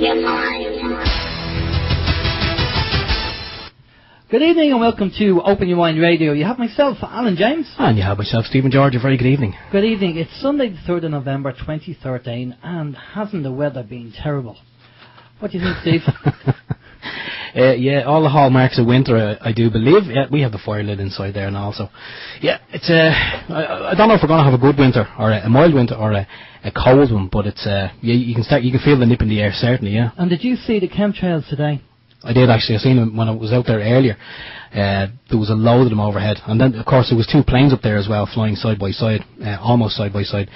Good evening and welcome to Open Your Mind Radio. You have myself, Alan James. And you have myself, Stephen George. A very good evening. Good evening. It's Sunday the 3rd of November 2013 and hasn't the weather been terrible? What do you think, Steve? Yeah, all the hallmarks of winter, I do believe. Yeah, we have the fire lit inside there and also. Yeah, it's I don't know if we're going to have a good winter or a mild winter or a cold one, but it's you can feel the nip in the air, certainly, yeah. And did you see the chemtrails today? I did actually. I seen them when I was out there earlier. There was a load of them overhead, and then of course there was two planes up there as well, flying side by side, almost side by side,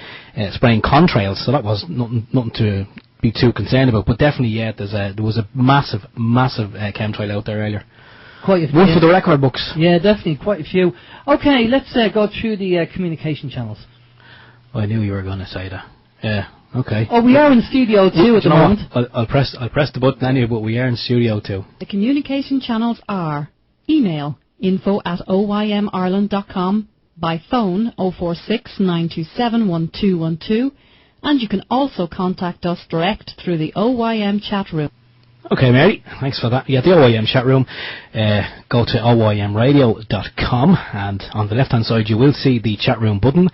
spraying contrails. So that was nothing to be too concerned about. But definitely, yeah, there was a massive chemtrail out there earlier. Quite a few. One for the record books. Yeah, definitely quite a few. Okay, let's go through the communication channels. I knew you were going to say that. Yeah. Okay. Oh, we are in studio too at the moment. I'll press the button anyway, but we are in studio too. The communication channels are email info@oymireland.com, by phone 046 927 1212, and you can also contact us direct through the OYM chat room. Okay, Mary, thanks for that. Yeah, the OYM chat room. Go to oymradio.com, and on the left hand side you will see the chat room button.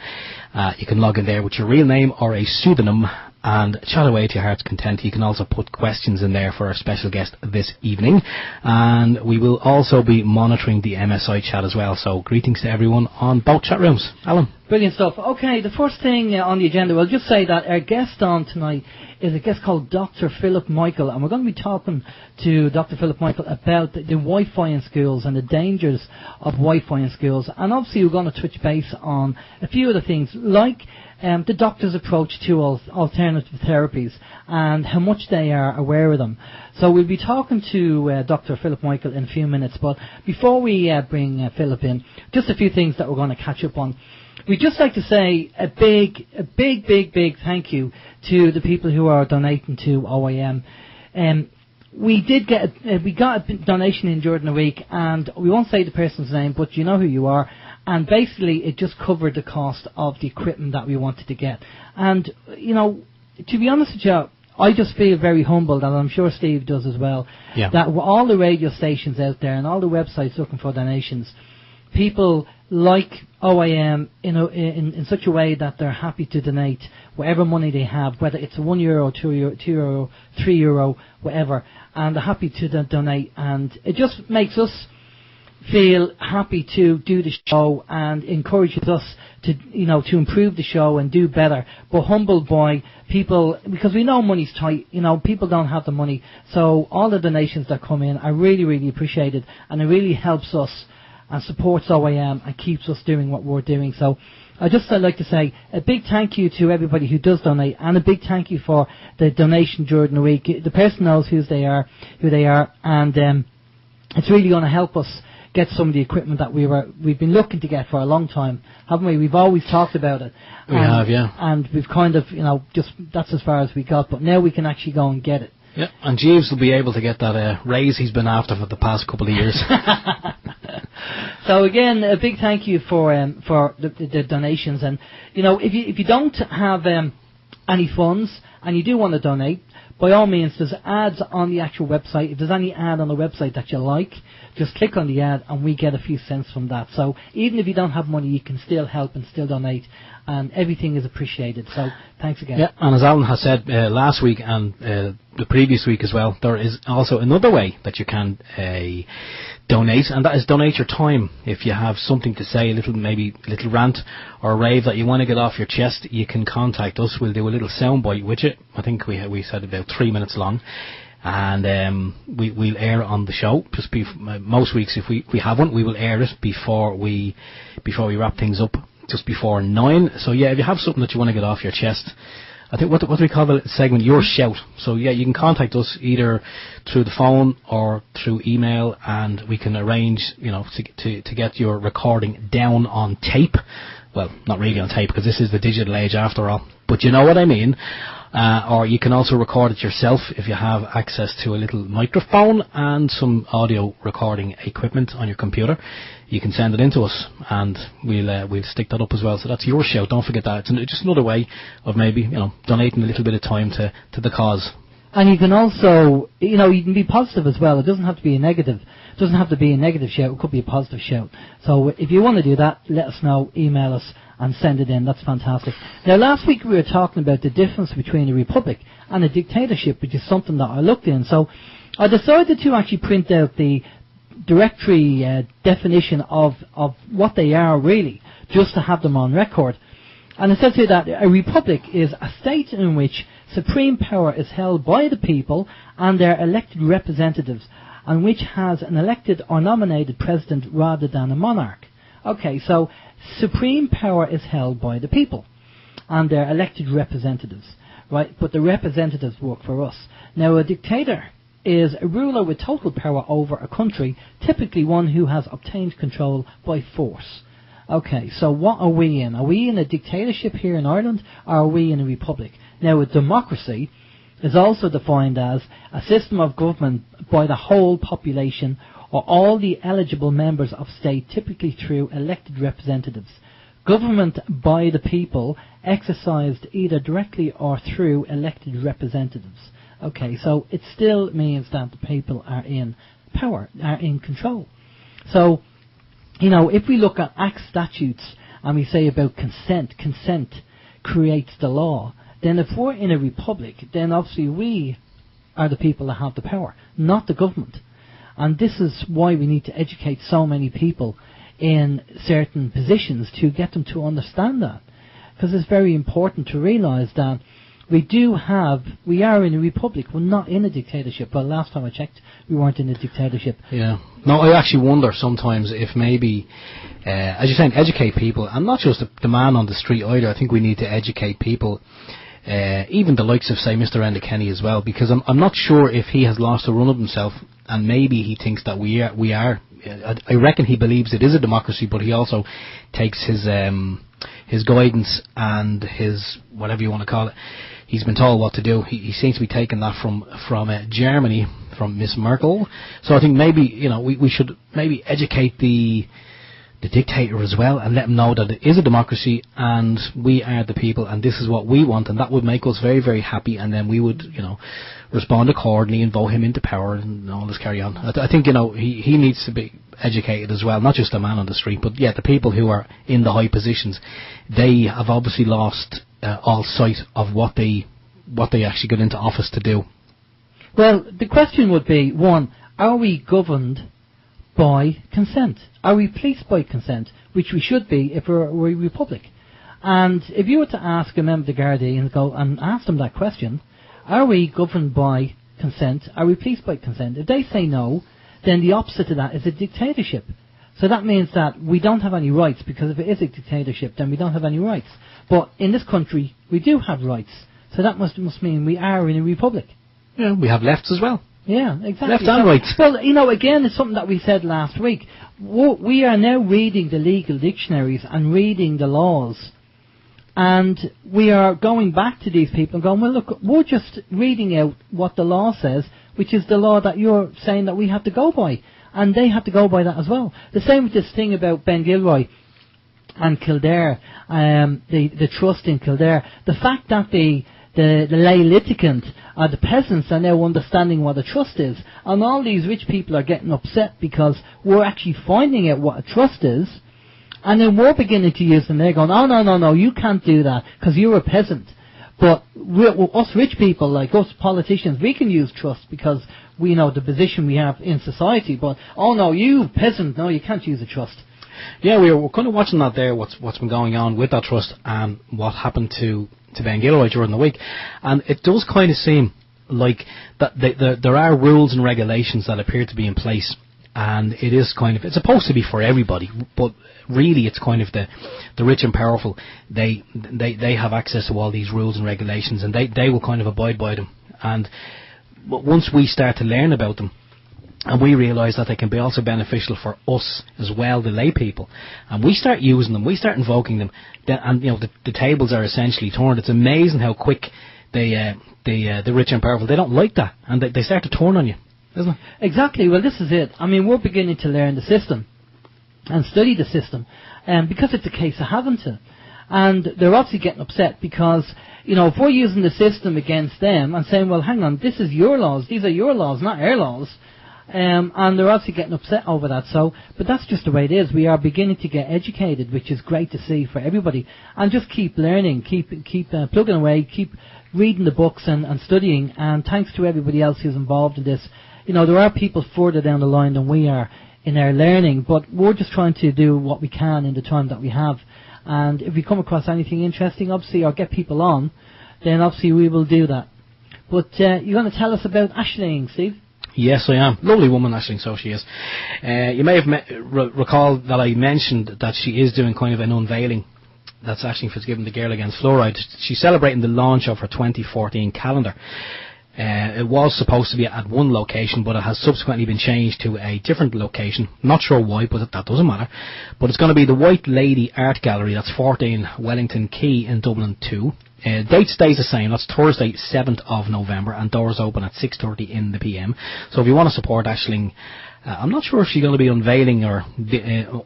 You can log in there with your real name or a pseudonym and chat away to your heart's content. You can also put questions in there for our special guest this evening, and we will also be monitoring the MSI chat as well. So greetings to everyone on both chat rooms. Alan. Brilliant stuff. Okay, the first thing on the agenda, we'll just say that our guest on tonight is a guest called Dr. Philip Michael, and we're going to be talking to Dr. Philip Michael about the Wi-Fi in schools and the dangers of Wi-Fi in schools. And obviously we're going to touch base on a few of the things, like the doctor's approach to alternative therapies and how much they are aware of them. So we'll be talking to Dr. Philip Michael in a few minutes, but before we bring Philip in, just a few things that we're going to catch up on. We'd just like to say a big thank you to the people who are donating to OYM. We got a donation in during the week, and we won't say the person's name, but you know who you are. And basically, it just covered the cost of the equipment that we wanted to get. And you know, to be honest with you, I just feel very humbled, and I'm sure Steve does as well. Yeah. That all the radio stations out there and all the websites looking for donations, people like OYM in such a way that they're happy to donate whatever money they have, whether it's €1, €2, €3, whatever, and they're happy to donate, and it just makes us feel happy to do the show and encourages us to improve the show and do better, but humbled by people, because we know money's tight, people don't have the money, so all the donations that come in are really appreciated, and it really helps us and supports OYM and keeps us doing what we're doing. So I'd like to say a big thank you to everybody who does donate, and a big thank you for the donation during the week. The person knows who they are, and it's really going to help us get some of the equipment that we've been looking to get for a long time, haven't we? We've always talked about it. We have, yeah. And we've kind of, just that's as far as we got, but now we can actually go and get it. Yeah, and Jeeves will be able to get that raise he's been after for the past couple of years. So again, a big thank you for the donations, and if you don't have any funds and you do want to donate, by all means, there's ads on the actual website. If there's any ad on the website that you like, just click on the ad and we get a few cents from that. So even if you don't have money, you can still help and still donate, and everything is appreciated. So thanks again. Yeah, and as Alan has said last week and the previous week as well, there is also another way that you can donate, and that is donate your time. If you have something to say, a little rant or rave that you want to get off your chest, you can contact us. We'll do a little soundbite with it. I think we said about 3 minutes long, and we'll air on the show. Most weeks, if we have one, we will air it before we wrap things up, just before 9. So yeah, if you have something that you want to get off your chest, I think what do we call the segment? Your shout. So yeah, you can contact us either through the phone or through email, and we can arrange, to get your recording down on tape. Well, not really on tape, because this is the digital age after all. But you know what I mean. Or you can also record it yourself if you have access to a little microphone and some audio recording equipment on your computer. You can send it in to us, and we'll stick that up as well. So that's your shout. Don't forget that. It's just another way of maybe donating a little bit of time to the cause. And you can also, you can be positive as well. It doesn't have to be a negative. It doesn't have to be a negative shout. It could be a positive shout. So if you want to do that, let us know. Email us and send it in. That's fantastic. Now, last week we were talking about the difference between a republic and a dictatorship, which is something that I looked in. So I decided to actually print out the directory definition of what they are really, just to have them on record. And it says here that a republic is a state in which supreme power is held by the people and their elected representatives, and which has an elected or nominated president rather than a monarch. Okay, so supreme power is held by the people and their elected representatives, right? But the representatives work for us. Now, a dictator is a ruler with total power over a country, typically one who has obtained control by force. Okay, so what are we in? Are we in a dictatorship here in Ireland, or are we in a republic? Now, a democracy is also defined as a system of government by the whole population or all the eligible members of state, typically through elected representatives. Government by the people, exercised either directly or through elected representatives. Okay, so it still means that the people are in power, are in control. So, if we look at Act statutes and we say about consent creates the law, then if we're in a republic, then obviously we are the people that have the power, not the government. And this is why we need to educate so many people in certain positions to get them to understand that. Because it's very important to realise that we are in a republic, we're not in a dictatorship. Well, last time I checked, we weren't in a dictatorship. Yeah. No, I actually wonder sometimes if maybe, as you're saying, educate people, and not just the man on the street either. I think we need to educate people, even the likes of, say, Mr. Enda Kenny as well, because I'm not sure if he has lost a run of himself, and maybe he thinks that we are. I reckon he believes it is a democracy, but he also takes his guidance and his, whatever you want to call it, he's been told what to do. He seems to be taking that from Germany, from Miss Merkel. So I think maybe, we should maybe educate the dictator as well, and let him know that it is a democracy and we are the people and this is what we want, and that would make us very, very happy, and then we would, respond accordingly and vote him into power and all this carry on. I think, he needs to be educated as well, not just the man on the street, but the people who are in the high positions. They have obviously lost all sight of what they actually got into office to do. Well, the question would be, one, are we governed by consent? Are we policed by consent? Which we should be if we're a republic. And if you were to ask a member of the Gardaí and go and ask them that question, are we governed by consent? Are we policed by consent? If they say no, then the opposite of that is a dictatorship. So that means that we don't have any rights, because if it is a dictatorship, then we don't have any rights. But in this country, we do have rights. So that must mean we are in a republic. Yeah, we have lefts as well. Yeah, exactly. Left and right. Well, again, it's something that we said last week. We are now reading the legal dictionaries and reading the laws. And we are going back to these people and going, well, look, we're just reading out what the law says, which is the law that you're saying that we have to go by. And they have to go by that as well. The same with this thing about Ben Gilroy and Kildare, the trust in Kildare. The fact that the lay litigant, the peasants are now understanding what a trust is, and all these rich people are getting upset because we're actually finding out what a trust is, and then we're beginning to use them. They're going, oh, no, you can't do that because you're a peasant. But us rich people, like us politicians, we can use trust because we know the position we have in society. But, oh no, you peasant, no, you can't use a trust. Yeah, we're kind of watching that there, what's been going on with that trust and what happened to Ben Gilroy during the week. And it does kind of seem like that there are rules and regulations that appear to be in place, and it is kind of, it's supposed to be for everybody, but really it's kind of the rich and powerful. They have access to all these rules and regulations, and they will kind of abide by them. And once we start to learn about them, and we realise that they can be also beneficial for us as well, the lay people, and we start using them, we start invoking them, then, and the tables are essentially turned. It's amazing how quick the rich and powerful, they don't like that, and they start to turn on you, isn't it? Exactly. Well, this is it. I mean, we're beginning to learn the system and study the system, because it's a case of having to. And they're obviously getting upset because, you know, if we're using the system against them and saying, well, hang on, this is your laws, these are your laws, not our laws, and they're obviously getting upset over that. So, but that's just the way it is. We are beginning to get educated, which is great to see for everybody. And just keep learning, keep plugging away, keep reading the books and studying. And thanks to everybody else who's involved in this. You know, there are people further down the line than we are in our learning, but we're just trying to do what we can in the time that we have. And if we come across anything interesting, obviously, or get people on, then obviously we will do that. But you're going to tell us about Aisling, Steve? Yes, I am. Lovely woman, Aisling, so she is. You may have recall that I mentioned that she is doing kind of an unveiling. That's Aisling Fitzgibbon, the Girl Against Fluoride. She's celebrating the launch of her 2014 calendar. It was supposed to be at one location, but it has subsequently been changed to a different location. Not sure why, but that doesn't matter. But it's going to be the White Lady Art Gallery. That's 14 Wellington Quay in Dublin 2. Date stays the same. That's Thursday, 7th of November, and doors open at 6:30 in the PM. So if you want to support Aisling, I'm not sure if she's going to be unveiling or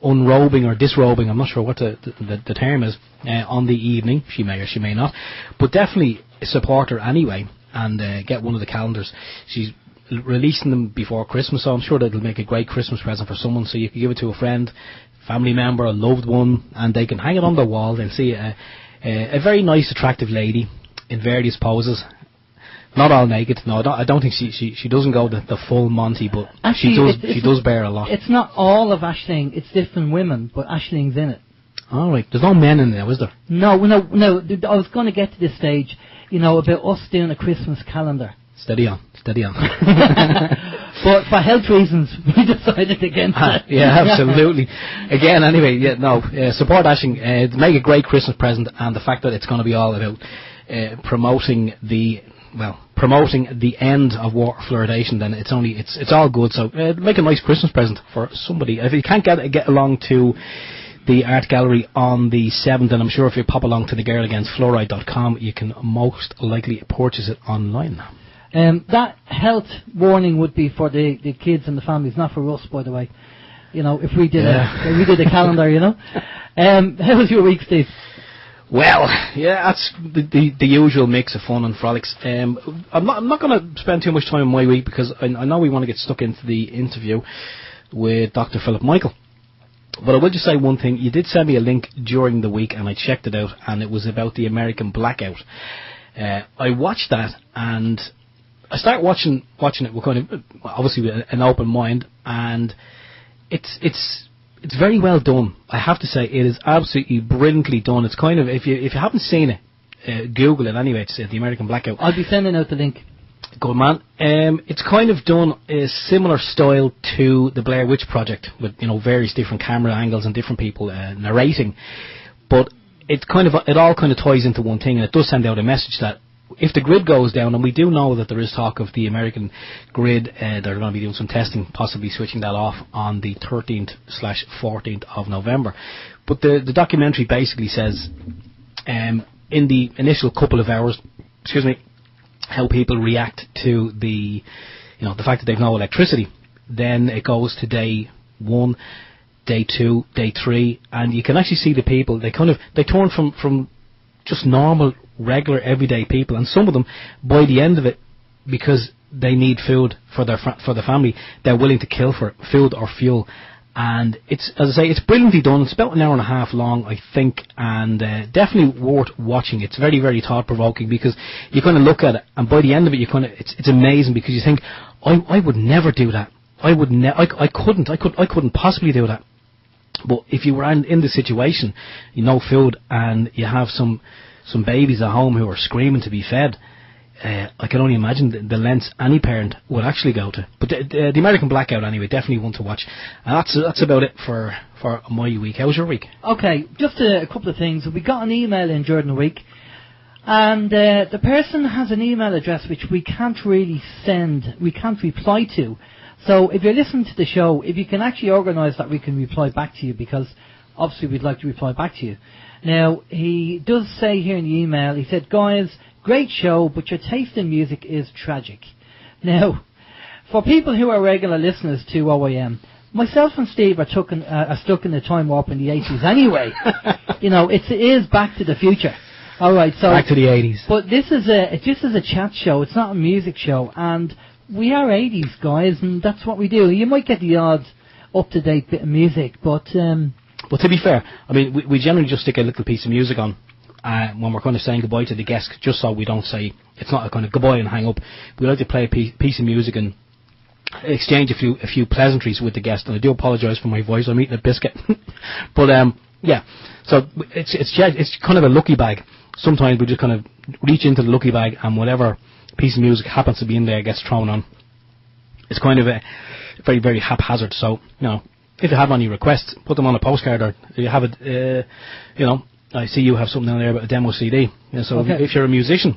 unrobing or disrobing. I'm not sure what the term is on the evening. She may or she may not, but definitely support her anyway. And get one of the calendars. She's releasing them before Christmas, so I'm sure that it'll make a great Christmas present for someone. So you can give it to a friend, family member, a loved one, and they can hang it on their wall. They'll see a very nice, attractive lady in various poses. Not all naked. No, I don't think she doesn't go the full Monty, but actually, she does bear a lot. It's not all of Aisling. It's different women, but Aisling's in it. All right. There's no men in there, is there? No. I was going to get to this stage. You know, about us doing a Christmas calendar. Steady on. But for health reasons, we decided against it. Yeah, absolutely. Again, anyway, support Aisling. Make a great Christmas present, and the fact that it's going to be all about promoting the end of water fluoridation, then it's all good. So make a nice Christmas present for somebody. If you can't get along to the art gallery on the 7th, and I'm sure if you pop along to thegirlagainstfluoride.com, you can most likely purchase it online. That health warning would be for the kids and the families, not for us, by the way. You know, if we did a calendar, you know. How was your week, Steve? Well, yeah, that's the usual mix of fun and frolics. I'm not going to spend too much time on my week because I know we want to get stuck into the interview with Dr. Philip Michael. But I will just say one thing. You did send me a link during the week, and I checked it out, and it was about the American blackout. I watched that, and I started watching it with kind of obviously with an open mind, and it's very well done. I have to say, it is absolutely brilliantly done. It's kind of, if you haven't seen it, Google it anyway. It's the American blackout. I'll be sending out the link. Good man. It's kind of done a similar style to the Blair Witch Project, with various different camera angles and different people narrating, but it all kind of ties into one thing, and it does send out a message that if the grid goes down, and we do know that there is talk of the American grid, they're going to be doing some testing, possibly switching that off on the 13th/14th of November. But the documentary basically says, in the initial couple of hours, how people react to the fact that they've no electricity. Then it goes to day 1, day 2, day 3, and you can actually see the people. They turn from just normal, regular, everyday people, and some of them, by the end of it, because they need food for their family, they're willing to kill for food or fuel. And it's, as I say, it's brilliantly done. It's about an hour and a half long, I think, and definitely worth watching. It's very, very thought-provoking, because you kind of look at it, and by the end of it, it's amazing, because you think, I would never do that. I couldn't possibly do that. But if you were in the situation, food, and you have some babies at home who are screaming to be fed, I can only imagine the lengths any parent would actually go to. But the American Blackout, anyway, definitely one to watch. And that's about it for my week. How was your week? Okay, just a couple of things. We got an email in during the week, and the person has an email address which we can't really we can't reply to. So if you're listening to the show, if you can actually organise that, we can reply back to you, because obviously we'd like to reply back to you. Now, he does say here in the email, he said, guys, great show, but your taste in music is tragic. Now, for people who are regular listeners to OYM, myself and Steve are stuck in the time warp in the 80s anyway. It is Back to the Future. All right, so back to the 80s. But this is a chat show. It's not a music show, and we are 80s guys, and that's what we do. You might get the odd up-to-date bit of music, but to be fair, I mean, we generally just stick a little piece of music on when we're kind of saying goodbye to the guest, just so we don't say it's not a kind of goodbye and hang up. We like to play a piece of music and exchange a few pleasantries with the guest. And I do apologise for my voice. I'm eating a biscuit, but yeah. So it's kind of a lucky bag. Sometimes we just kind of reach into the lucky bag, and whatever piece of music happens to be in there gets thrown on. It's kind of a very, very haphazard. So, if you have any requests, put them on a postcard, or you have it, I see you have something down there about a demo CD. So okay. if you're a musician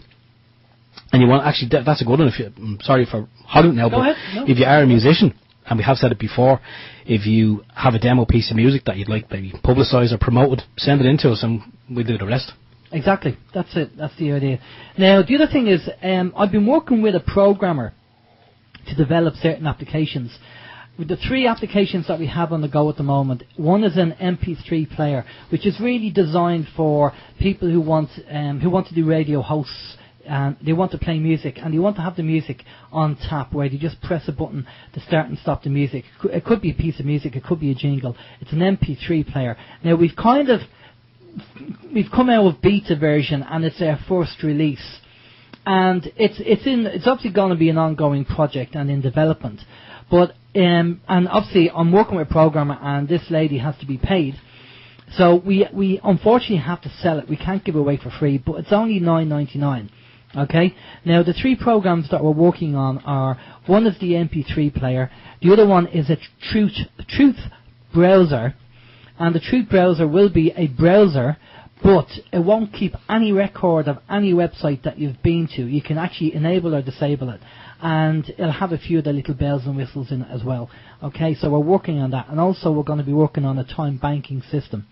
and you want, actually, that's a good one. I'm sorry for hogging it now, but if you are a musician, and we have said it before, if you have a demo piece of music that you'd like maybe publicised or promoted, send it in to us and we'll do the rest. Exactly. That's it. That's the idea. Now, the other thing is, I've been working with a programmer to develop certain applications. With the 3 applications that we have on the go at the moment, one is an MP3 player, which is really designed for people who want to do radio hosts, and they want to play music, and they want to have the music on tap, where they just press a button to start and stop the music. It could be a piece of music, it could be a jingle. It's an MP3 player. Now, we've come out with beta version, and it's our first release, and it's obviously going to be an ongoing project and in development. But and obviously I'm working with a programmer, and this lady has to be paid, so we unfortunately have to sell it. We can't give it away for free, but it's only $9.99. Okay. Now, the 3 programs that we're working on are, one is the MP3 player, the other one is a Truth browser. And the Truth browser will be a browser, but it won't keep any record of any website that you've been to. You can actually enable or disable it. And it'll have a few of the little bells and whistles in it as well. Okay, so we're working on that. And also we're going to be working on a time banking system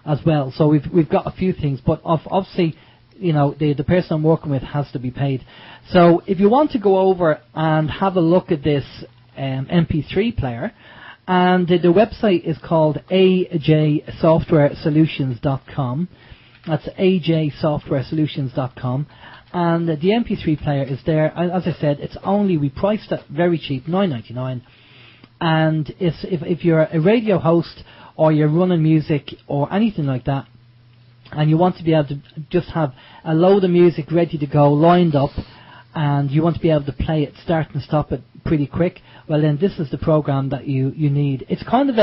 as well. So we've got a few things, but obviously, the person I'm working with has to be paid. So if you want to go over and have a look at this MP3 player, and the website is called ajsoftwaresolutions.com. That's ajsoftwaresolutions.com. And the MP3 player is there. As I said, we priced it very cheap, $9.99. And if you're a radio host, or you're running music or anything like that, and you want to be able to just have a load of music ready to go, lined up, and you want to be able to play it, start and stop it pretty quick, well then this is the program that you need. It's kind of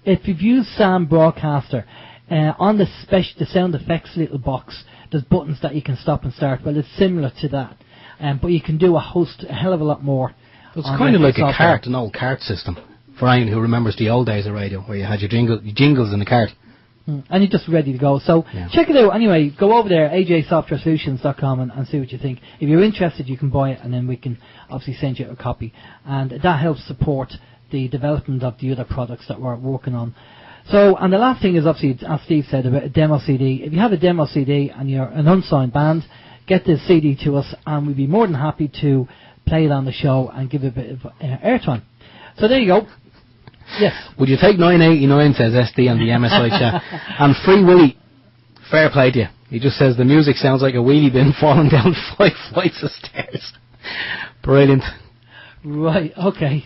if you've used Sam Broadcaster, on the sound effects little box, there's buttons that you can stop and start. Well, it's similar to that, but you can do a hell of a lot more. It's kind of like an old cart system, for anyone who remembers the old days of radio, where you had your jingles in the cart. And you're just ready to go. So check it out. Anyway, go over there, ajsoftwaresolutions.com, and see what you think. If you're interested, you can buy it, and then we can obviously send you a copy. And that helps support the development of the other products that we're working on. So, and the last thing is obviously, as Steve said, about a demo CD. If you have a demo CD and you're an unsigned band, get this CD to us, and we'd be more than happy to play it on the show and give it a bit of airtime. So there you go. Yes. Would you take $9.89, says SD on the MSI chat. And Free Willy, fair play to you. He just says the music sounds like a wheelie bin falling down 5 flights of stairs. Brilliant. Right, okay.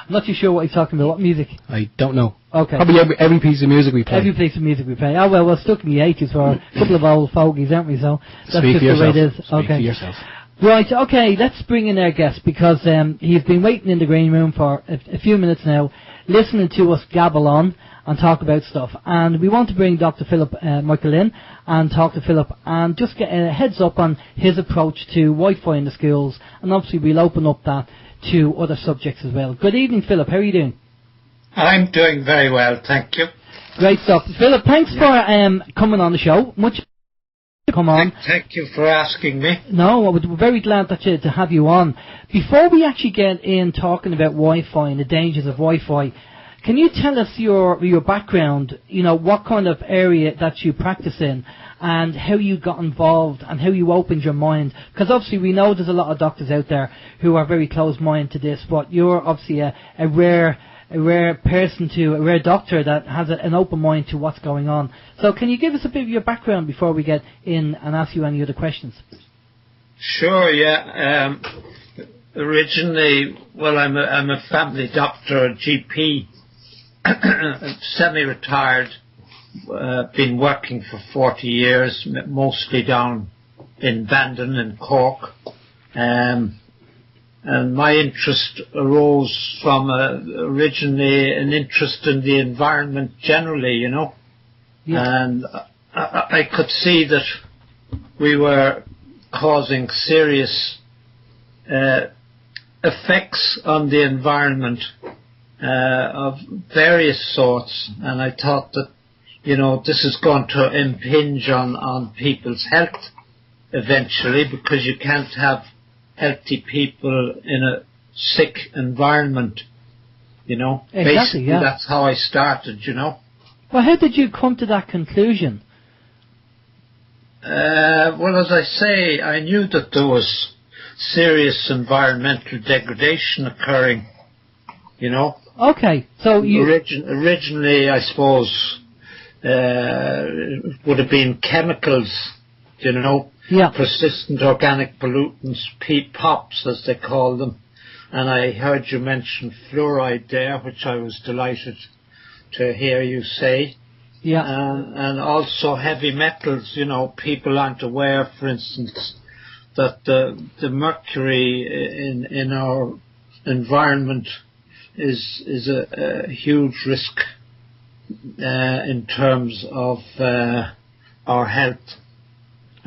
I'm not too sure what he's talking about. What music? I don't know. Okay. Probably every piece of music we play. Every piece of music we play. Oh, well, we're stuck in the 80s for a couple of old fogies, aren't we? So that's Speak just for the way yourself. it is. Speak for yourself. Right, okay, let's bring in our guest, because he's been waiting in the green room for a few minutes now, listening to us gabble on and talk about stuff. And we want to bring Dr. Philip Michael in and talk to Philip and just get a heads up on his approach to Wi-Fi in the schools. And obviously we'll open up that to other subjects as well. Good evening, Philip. How are you doing? I'm doing very well, thank you. Great stuff. Philip, thanks for coming on the show. Much come on. Thank you for asking me. No, we're very glad to have you on. Before we actually get in talking about Wi-Fi and the dangers of Wi-Fi, can you tell us your background, what kind of area that you practice in, and how you got involved and how you opened your mind? Because obviously we know there's a lot of doctors out there who are very closed-minded to this, but you're obviously a rare a rare person a rare doctor that has an open mind to what's going on. So can you give us a bit of your background before we get in and ask you any other questions? Sure, yeah. Originally, well, I'm a family doctor, a GP, semi-retired, been working for 40 years, mostly down in Bandon in Cork. And my interest arose from originally an interest in the environment generally, you know. Yeah. And I could see that we were causing serious effects on the environment of various sorts, and I thought that, you know, this is going to impinge on people's health eventually, because you can't have healthy people in a sick environment, you know. Exactly, basically, yeah. That's how I started, you know. Well, how did you come to that conclusion? Well, as I say, I knew that there was serious environmental degradation occurring, you know. Okay, so you... Originally, I suppose, it would have been chemicals, you know, Yeah. persistent organic pollutants, POPs as they call them. And I heard you mention fluoride there, which I was delighted to hear you say. Yeah. And also heavy metals, you know, people aren't aware, for instance, that the mercury in our environment is a huge risk in terms of our health.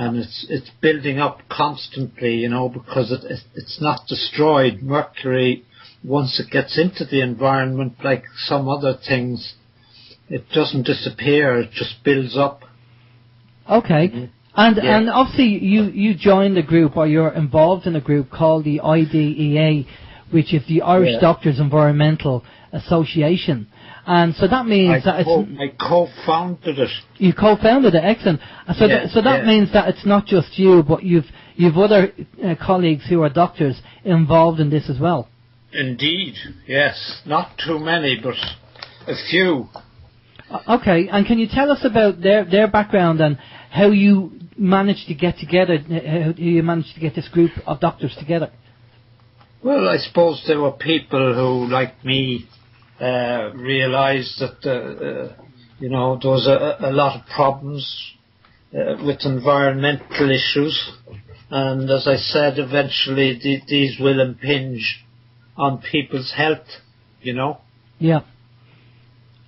And it's building up constantly, you know, because it's not destroyed. Mercury, once it gets into the environment, like some other things, it doesn't disappear, it just builds up. Okay. Mm-hmm. And obviously you joined a group, or you're involved in a group called the IDEA, which is the Irish Doctors Environmental Association. And so that means I co-founded it. You co-founded it, excellent. So that means that it's not just you, but you've other colleagues who are doctors involved in this as well. Indeed, yes. Not too many, but a few. Okay, and can you tell us about their background and how you managed to get together, how you managed to get this group of doctors together? Well, I suppose there were people who, like me, realised that, you know, there was a lot of problems with environmental issues. And as I said, eventually these will impinge on people's health, you know. Yeah.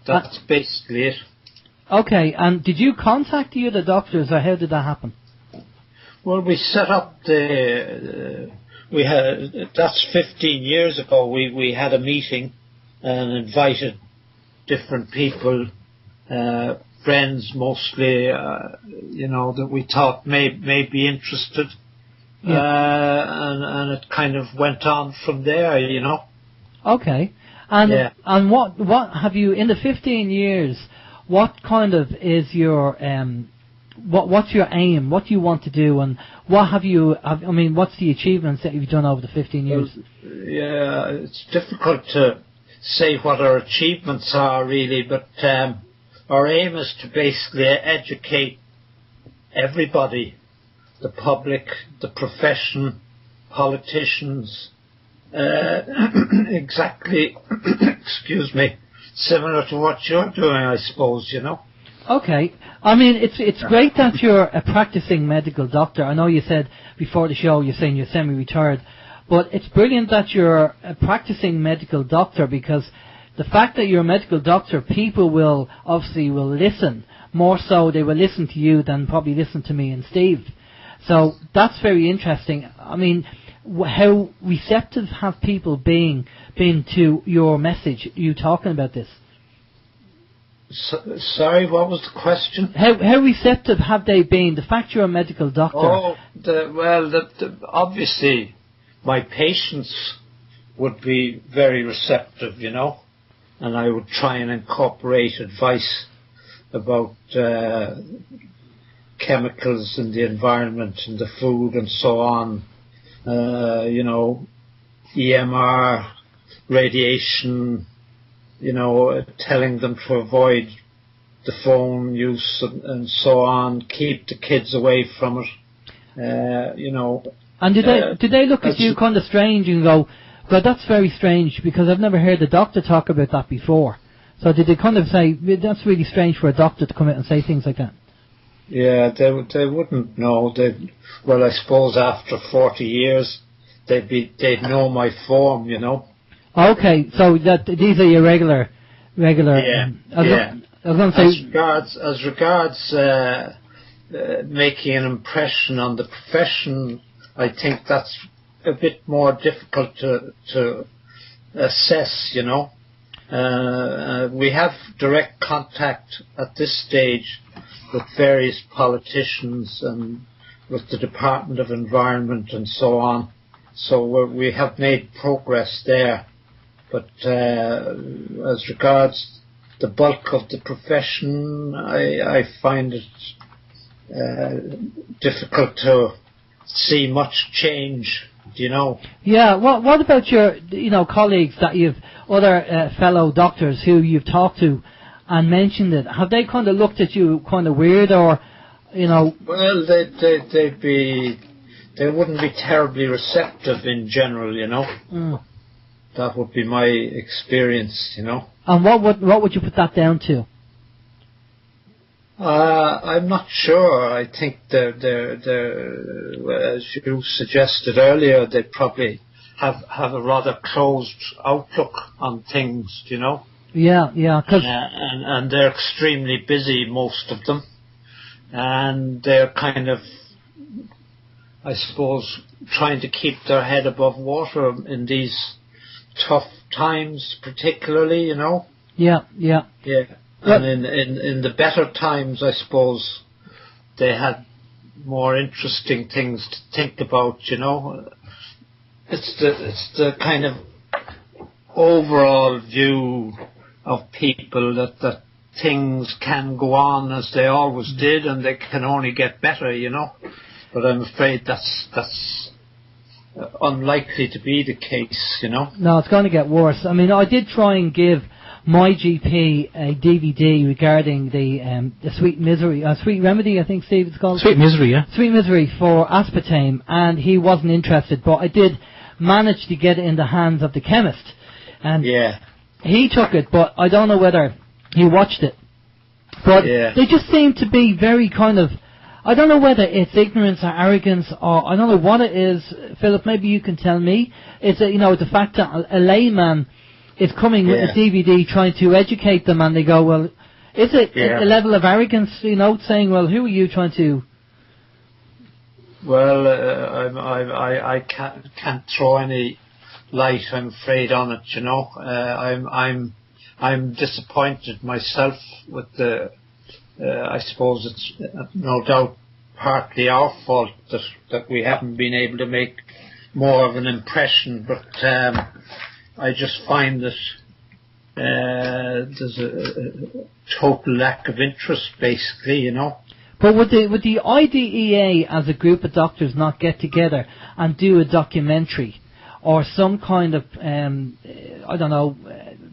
That's basically it. Okay, and did you contact the other doctors, or how did that happen? Well, we set up that's 15 years ago, we had a meeting and invited different people, friends mostly, you know, that we thought may be interested. Yeah. And it kind of went on from there, you know. Okay. And what have you, in the 15 years, what kind of is your, what's your aim? What do you want to do? And what have you, I mean, what's the achievements that you've done over the 15 years? Well, yeah, it's difficult to say what our achievements are really, but our aim is to basically educate everybody, the public, the profession, politicians, exactly, excuse me, similar to what you're doing, I suppose, you know. Okay. I mean, it's great that you're a practicing medical doctor. I know you said before the show you're saying you're semi-retired, but it's brilliant that you're a practicing medical doctor, because the fact that you're a medical doctor, people will listen. More so, they will listen to you than probably listen to me and Steve. So that's very interesting. I mean, how receptive have people been to your message, you talking about this? Sorry, what was the question? How receptive have they been? The fact you're a medical doctor. Oh, obviously, my patients would be very receptive, you know, and I would try and incorporate advice about chemicals in the environment and the food and so on. You know, EMR, radiation, telling them to avoid the phone use and so on, keep the kids away from it. And did they look at you kind of strange and go, well, that's very strange because I've never heard the doctor talk about that before? So did they kind of say, that's really strange for a doctor to come out and say things like that? Yeah, they wouldn't know. Well, I suppose after 40 years, they'd know my form, Okay, so these are your regular. Yeah. I was going to say, as regards making an impression on the profession, I think that's a bit more difficult to assess. We have direct contact at this stage with various politicians and with the Department of Environment and so on. So we have made progress there. But as regards the bulk of the profession, I find it difficult to see much change. Yeah. What about your colleagues that you've other fellow doctors who you've talked to and mentioned it? Have they kind of looked at you kind of weird, or Well, they wouldn't be terribly receptive in general, That would be my experience, And what would you put that down to? I'm not sure. I think they're as you suggested earlier, they probably have a rather closed outlook on things, Yeah, cause and they're extremely busy, most of them, and they're kind of, I suppose, trying to keep their head above water in these tough times, particularly, Yeah. And in the better times, I suppose, they had more interesting things to think about, It's the kind of overall view of people that things can go on as they always did, and they can only get better, But I'm afraid that's unlikely to be the case, No, it's going to get worse. I mean, I did try and give my GP a DVD regarding the Sweet Misery, Sweet Remedy, I think, Steve, it's called. Sweet Misery, yeah. Sweet Misery for aspartame, and he wasn't interested, but I did manage to get it in the hands of the chemist. And he took it, but I don't know whether he watched it. But they just seem to be very kind of, I don't know whether it's ignorance or arrogance, or I don't know what it is. Philip, maybe you can tell me. It's the fact that a layman is coming with a DVD trying to educate them, and they go, well, is it a level of arrogance, saying, well, who are you trying to? Well, I can't throw any light, I'm afraid, on it. I'm disappointed myself with the. I suppose it's no doubt partly our fault that we haven't been able to make more of an impression, but I just find that there's a total lack of interest, basically, But would the IDEA as a group of doctors not get together and do a documentary or some kind of, I don't know,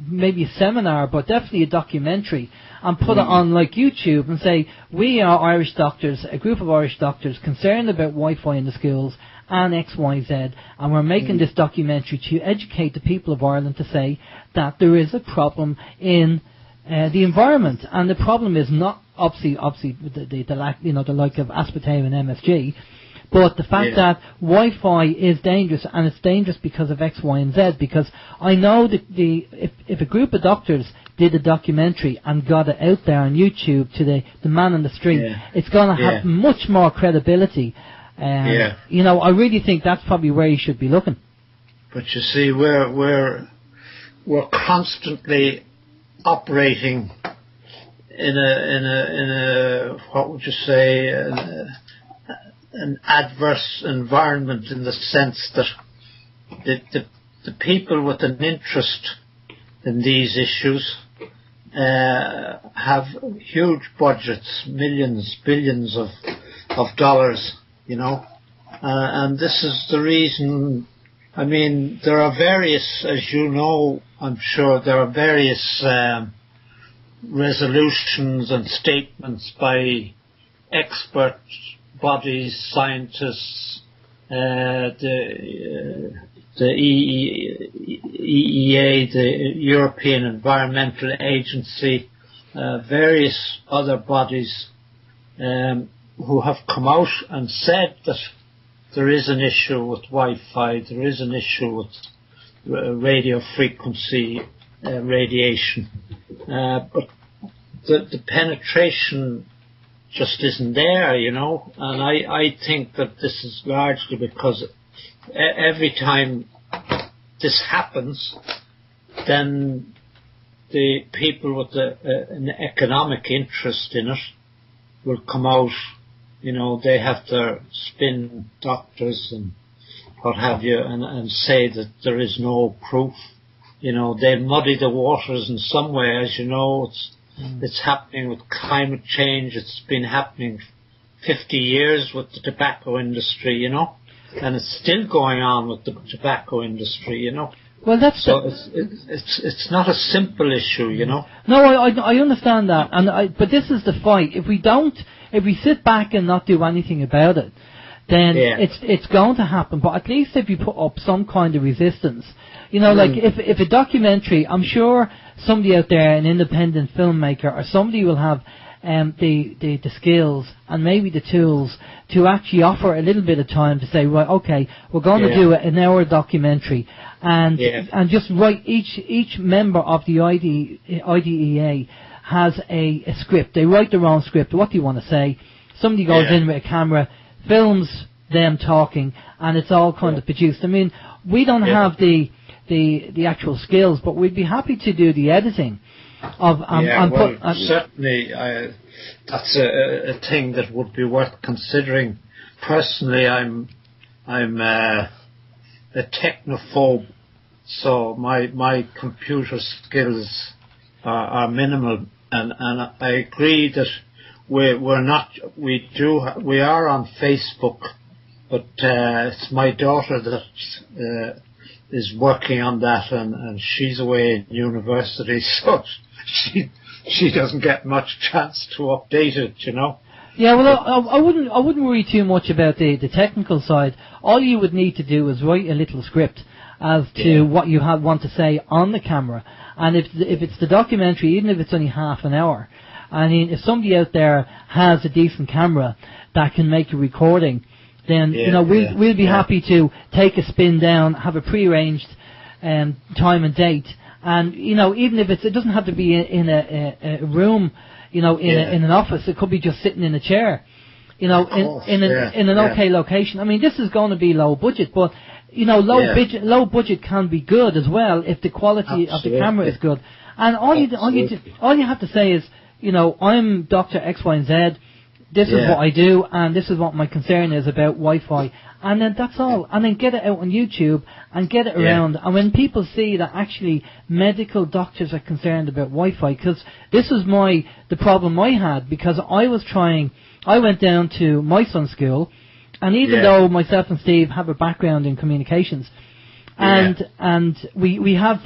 maybe a seminar, but definitely a documentary, and put it on like YouTube and say, we are Irish doctors, a group of Irish doctors concerned about Wi-Fi in the schools and X, Y, Z, and we're making this documentary to educate the people of Ireland to say that there is a problem in the environment, and the problem is not obviously the lack, the like of aspartame and MSG, but the fact that Wi-Fi is dangerous, and it's dangerous because of X, Y, and Z. Because I know that if a group of doctors did a documentary and got it out there on YouTube to the man on the street, it's going to have much more credibility. I really think that's probably where you should be looking. But you see, we're constantly operating in a what would you say, an adverse environment, in the sense that the people with an interest in these issues have huge budgets, millions, billions of dollars, and this is the reason. I mean, there are various, as you know, I'm sure there are various resolutions and statements by expert bodies, scientists, the EEA, the European Environmental Agency, various other bodies who have come out and said that there is an issue with Wi-Fi, there is an issue with radio frequency radiation, but the penetration just isn't there, and I think that this is largely because every time this happens, then the people with an economic interest in it will come out. They have their spin doctors and what have you, and say that there is no proof. They muddy the waters in some way, as you know. It's happening with climate change. It's been happening 50 years with the tobacco industry, and it's still going on with the tobacco industry, Well, that's it's not a simple issue, No, I understand that, but this is the fight. If we sit back and not do anything about it, then it's going to happen. But at least if you put up some kind of resistance, like if a documentary, I'm sure somebody out there, an independent filmmaker or somebody, will have the skills and maybe the tools to actually offer a little bit of time to say, right, okay, we're going to do an hour documentary, and just write each member of the IDEA has a script. They write their own script. What do you want to say? Somebody goes in with a camera, films them talking, and it's all kind of produced. I mean, we don't have the actual skills, but we'd be happy to do the editing of certainly that's a thing that would be worth considering. Personally, I'm a technophobe, so my computer skills are minimal, and I agree that we are on Facebook, but it's my daughter that is working on that, and she's away in university, so she doesn't get much chance to update it, Yeah, well, I wouldn't worry too much about the technical side. All you would need to do is write a little script as to what you want to say on the camera, and if it's the documentary, even if it's only half an hour, I mean, if somebody out there has a decent camera that can make a recording, then we'll be happy to take a spin down, have a prearranged time and date, and even if it doesn't have to be in a room, in an office, it could be just sitting in a chair, in an okay location. I mean, this is going to be low budget, but low budget can be good as well if the quality of the camera is good. And all you have to say is, I'm Dr. X, Y, and Z. This is what I do, and this is what my concern is about Wi-Fi. And then that's all. And then get it out on YouTube and get it around. And when people see that actually medical doctors are concerned about Wi-Fi, because this is the problem I had, because I went down to my son's school, and even though myself and Steve have a background in communications, and we had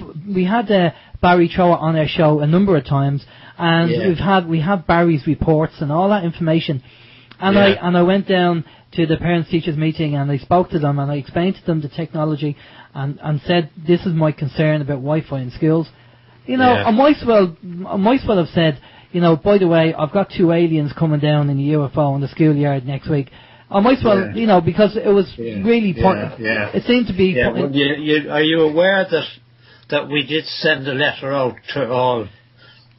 Barry Trower on our show a number of times, and we have Barry's reports and all that information, and I went down to the parents teachers meeting, and I spoke to them, and I explained to them the technology, and said this is my concern about Wi-Fi in schools. I might as well have said, by the way, I've got 2 aliens coming down in a UFO in the schoolyard next week. I might as well, because it was really it seemed to be. Are you aware that we did send a letter out to all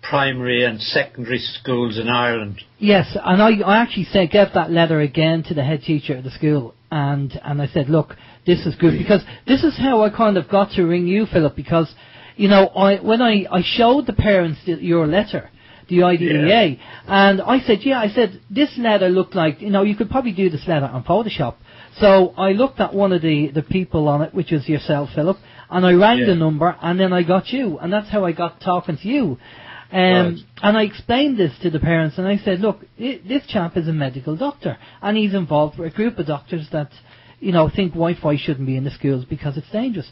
primary and secondary schools in Ireland? Yes, and I actually gave that letter again to the head teacher of the school, and I said, look, this is good, because this is how I kind of got to ring you, Philip, because when I showed the parents your letter, the IDEA, and I said, this letter looked like, you could probably do this letter on Photoshop. So I looked at one of the people on it, which is yourself, Philip, and I rang the number, and then I got you, and that's how I got talking to you. And I explained this to the parents, and I said, look, this chap is a medical doctor, and he's involved with a group of doctors that, think Wi-Fi shouldn't be in the schools because it's dangerous.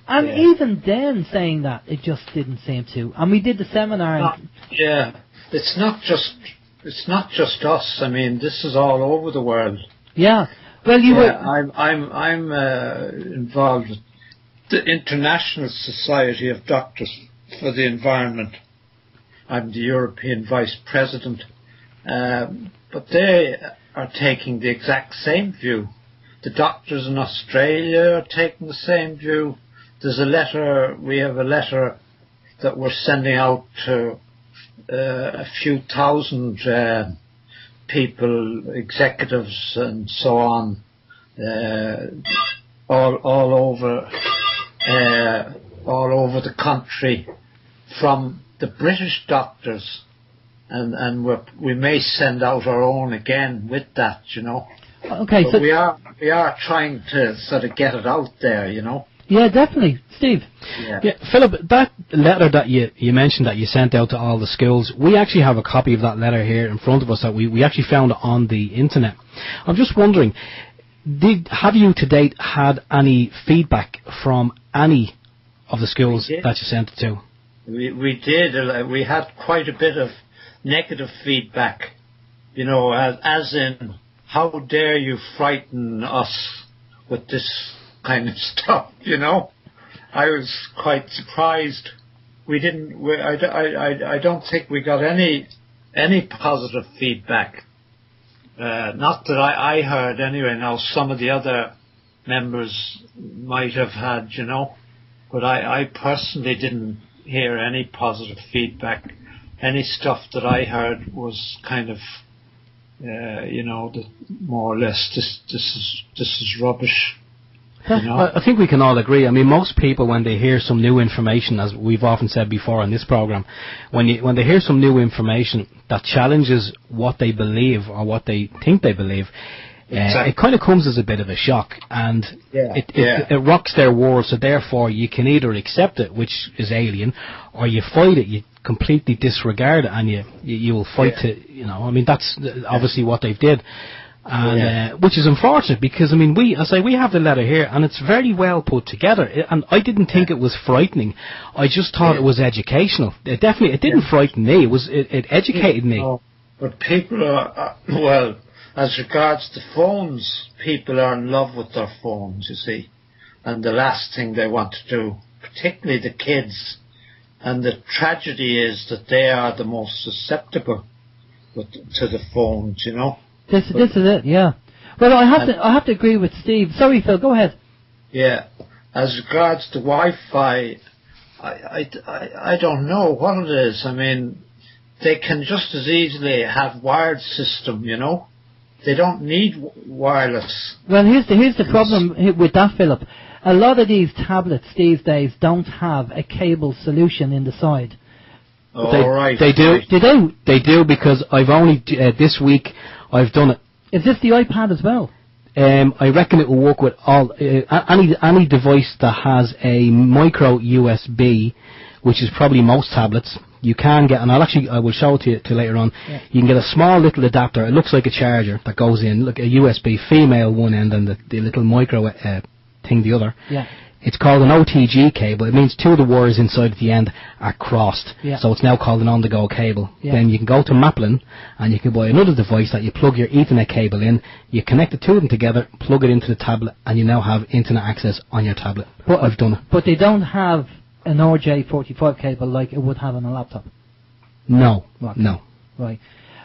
And even then, saying that, it just didn't seem to. And we did the seminar. It's not just us. I mean, this is all over the world. Yeah. Well, you were. I'm involved with the International Society of Doctors for the Environment. I'm the European Vice President. But they are taking the exact same view. The doctors in Australia are taking the same view. We have a letter that we're sending out to a few thousand people, executives and so on, all over the country, from the British doctors, and we may send out our own again with that, you know. Okay, but we are trying to sort of get it out there, you know. Yeah, definitely. Steve? Yeah, Philip, that letter that you mentioned that you sent out to all the schools, we actually have a copy of that letter here in front of us that we actually found on the internet. I'm just wondering, have you to date had any feedback from any of the schools that you sent it to? We did. We had quite a bit of negative feedback, you know, as in, how dare you frighten us with this kind of stuff, you know. I was quite surprised. I don't think we got any positive feedback. Not that I heard anyway. Now some of the other members might have had, you know, but I personally didn't hear any positive feedback. Any stuff that I heard was kind of, you know, more or less this is rubbish. You know? I think we can all agree. I mean, most people, when they hear some new information, as we've often said before on this program, when they hear some new information that challenges what they believe or what they think they believe, it kind of comes as a bit of a shock, and it rocks their world. So therefore, you can either accept it, which is alien, or you fight it. You completely disregard it, and you will fight to, you know. I mean, that's obviously what they did. And, which is unfortunate, because I mean, we have the letter here, and it's very well put together. And I didn't think it was frightening. I just thought it was educational. It didn't frighten me. It educated me. But people are well, as regards to phones, people are in love with their phones, you see, and the last thing they want to do, particularly the kids, and the tragedy is that they are the most susceptible to the phones, you know. This is it, yeah. Well, I have to agree with Steve. Sorry, Phil, go ahead. Yeah, as regards to Wi-Fi, I don't know what it is. I mean, they can just as easily have wired system, you know. They don't need wireless. Well, here's the problem with that, Philip. A lot of these tablets these days don't have a cable solution in the side. They do, because I've only this week I've done it. Is this the iPad as well? I reckon it will work with all any device that has a micro USB, which is probably most tablets. You can get, and I will show it to you later on. Yeah. You can get a small little adapter. It looks like a charger that goes in, like a USB female one end and the little micro thing the other. Yeah. It's called an OTG cable. It means two of the wires inside at the end are crossed. Yeah. So it's now called an on-the-go cable. Yeah. Then you can go to Maplin and you can buy another device that you plug your Ethernet cable in. You connect the two of them together, plug it into the tablet, and you now have internet access on your tablet. But I've done it. But they don't have an RJ45 cable like it would have on a laptop? No. Okay. No. Right.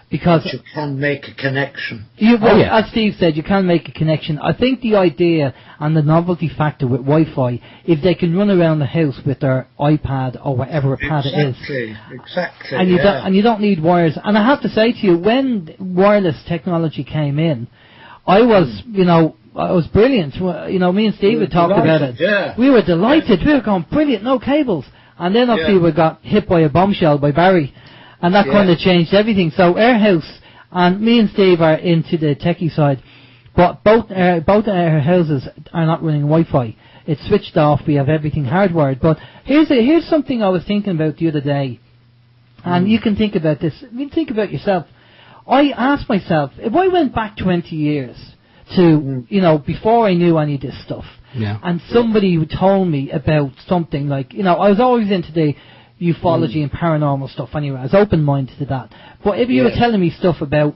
Because you can make a connection. As Steve said, you can make a connection. I think the idea and the novelty factor with Wi-Fi, if they can run around the house with their iPad or whatever pad it is. Exactly. And you don't need wires. And I have to say to you, when wireless technology came in, I was, I was brilliant. You know, me and Steve had talked about it. Yeah. We were delighted. We were going, brilliant, no cables. And then obviously we got hit by a bombshell by Barry. And that kind of changed everything. So our house, and me and Steve are into the techie side, but both our houses are not running Wi-Fi. It's switched off. We have everything hardwired. But here's something I was thinking about the other day, and you can think about this. I mean, think about yourself. I asked myself, if I went back 20 years to, before I knew any of this stuff, and somebody told me about something like, I was always into the ufology and paranormal stuff anyway. I was open-minded to that. But if you were telling me stuff about,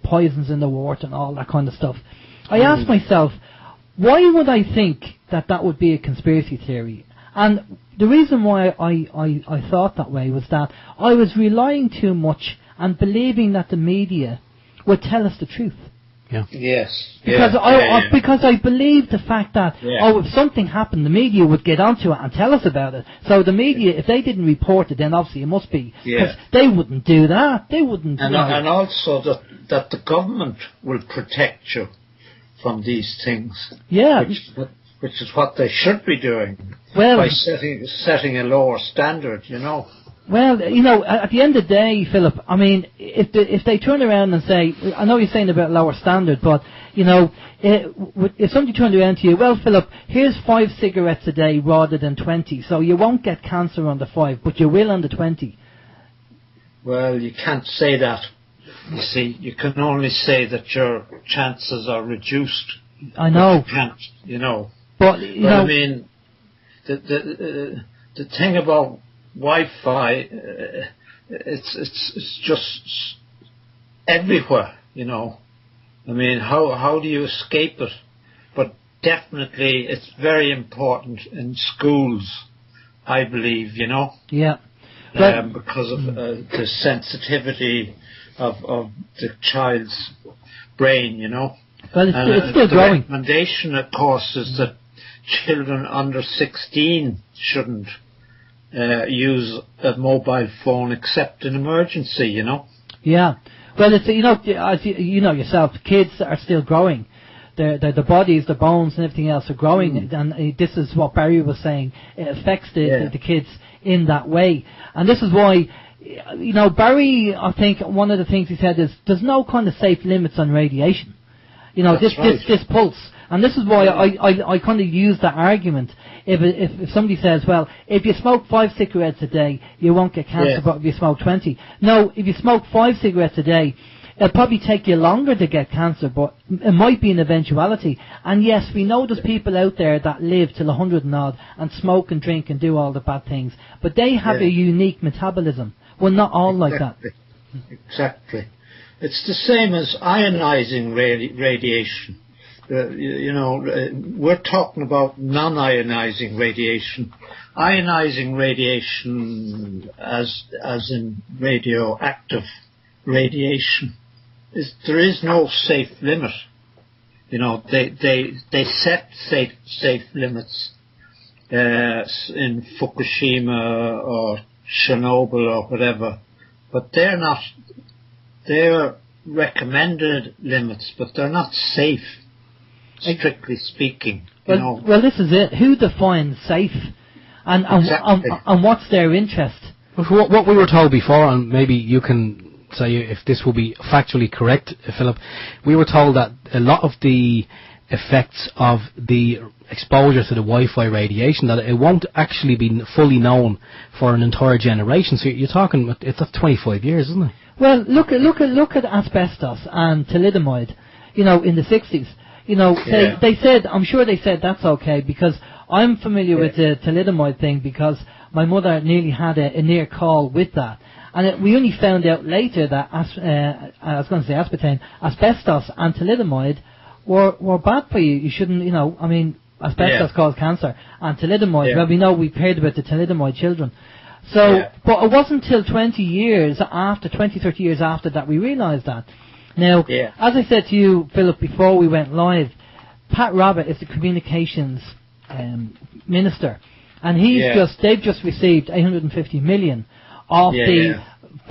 poisons in the water and all that kind of stuff, I asked myself, why would I think that would be a conspiracy theory? And the reason why I thought that way was that I was relying too much and believing that the media would tell us the truth. Yeah. Yes. Because I believed the fact that if something happened, the media would get onto it and tell us about it. So the media, if they didn't report it, then obviously it must be because they wouldn't do that. They wouldn't. And also that the government will protect you from these things. Yeah. Which is what they should be doing. Well, by setting a lower standard, Well, at the end of the day, Philip, I mean, if they turn around and say, I know you're saying about lower standard, but, if somebody turned around to you, well, Philip, here's 5 cigarettes a day rather than 20, so you won't get cancer on the 5, but you will on the 20. Well, you can't say that. You see, you can only say that your chances are reduced. I know. You can't, But, I mean, the thing about Wi-Fi, it's just everywhere, I mean, how do you escape it? But definitely it's very important in schools, I believe, Yeah. Because of the sensitivity of the child's brain, Well, it's still growing. The recommendation, of course, is that children under 16 shouldn't use a mobile phone except in emergency, Yeah. Well, it's, as you know yourself, kids are still growing. The bodies, the bones and everything else are growing. And this is what Barry was saying. It affects the kids in that way. And this is why, Barry, I think one of the things he said is there's no kind of safe limits on radiation. This pulse. And this is why I kind of use that argument. If somebody says, well, if you smoke 5 cigarettes a day, you won't get cancer, but if you smoke 20. No, if you smoke 5 cigarettes a day, it'll probably take you longer to get cancer, but it might be an eventuality. And yes, we know there's people out there that live till 100 and odd and smoke and drink and do all the bad things, but they have a unique metabolism. We're not all like that. Exactly. It's the same as ionizing radiation. We're talking about non-ionizing radiation. Ionizing radiation, as in radioactive radiation, there is no safe limit. They set safe limits in Fukushima or Chernobyl or whatever, but they're recommended limits, but they're not safe. Strictly speaking, Well, this is it. Who defines safe, and what's their interest? What we were told before, and maybe you can say if this will be factually correct, Philip. We were told that a lot of the effects of the exposure to the Wi-Fi radiation, that it won't actually be fully known for an entire generation. So you're talking, it's 25 years, isn't it? Well, look at asbestos and thalidomide. In the 60s. They said, I'm sure they said that's okay, because I'm familiar with the thalidomide thing because my mother nearly had a near call with that. And we only found out later that, I was going to say aspartame, asbestos and thalidomide were bad for you. You shouldn't, asbestos caused cancer. And thalidomide, well, we know we've heard about the thalidomide children. So, but it wasn't until 30 years after that we realised that. Now, as I said to you, Philip, before we went live, Pat Rabbit is the communications minister, and they've just received 850 million off the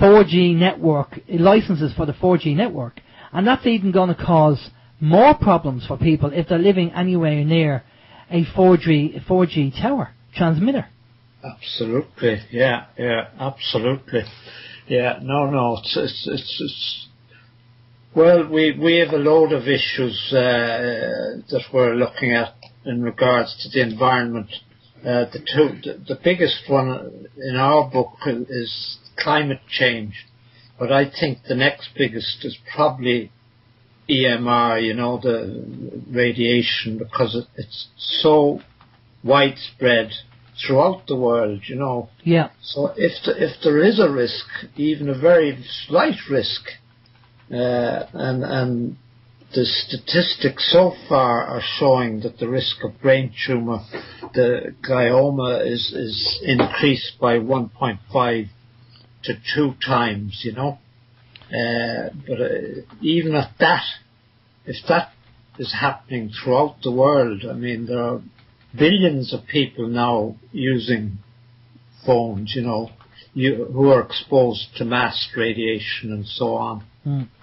4G network, licenses for the 4G network, and that's even going to cause more problems for people if they're living anywhere near a 4G tower transmitter. Absolutely, absolutely, no, it's well, we have a load of issues that we're looking at in regards to the environment. The biggest one in our book is climate change, but I think the next biggest is probably EMR, you know, the radiation, because it's so widespread throughout the world, you know. Yeah. So if there is a risk, even a very slight risk, and the statistics so far are showing that the risk of brain tumor, the glioma, is increased by 1.5 to 2 times, you know. But even at that, if that is happening throughout the world, I mean, there are billions of people now using phones, you know, who are exposed to mass radiation and so on.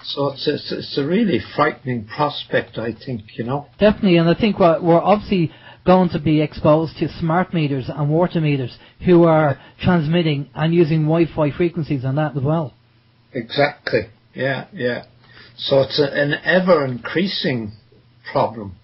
So it's a really frightening prospect, I think, you know. Definitely, and I think we're obviously going to be exposed to smart meters and water meters who are transmitting and using Wi-Fi frequencies on that as well. Exactly. Yeah. So it's an ever increasing problem.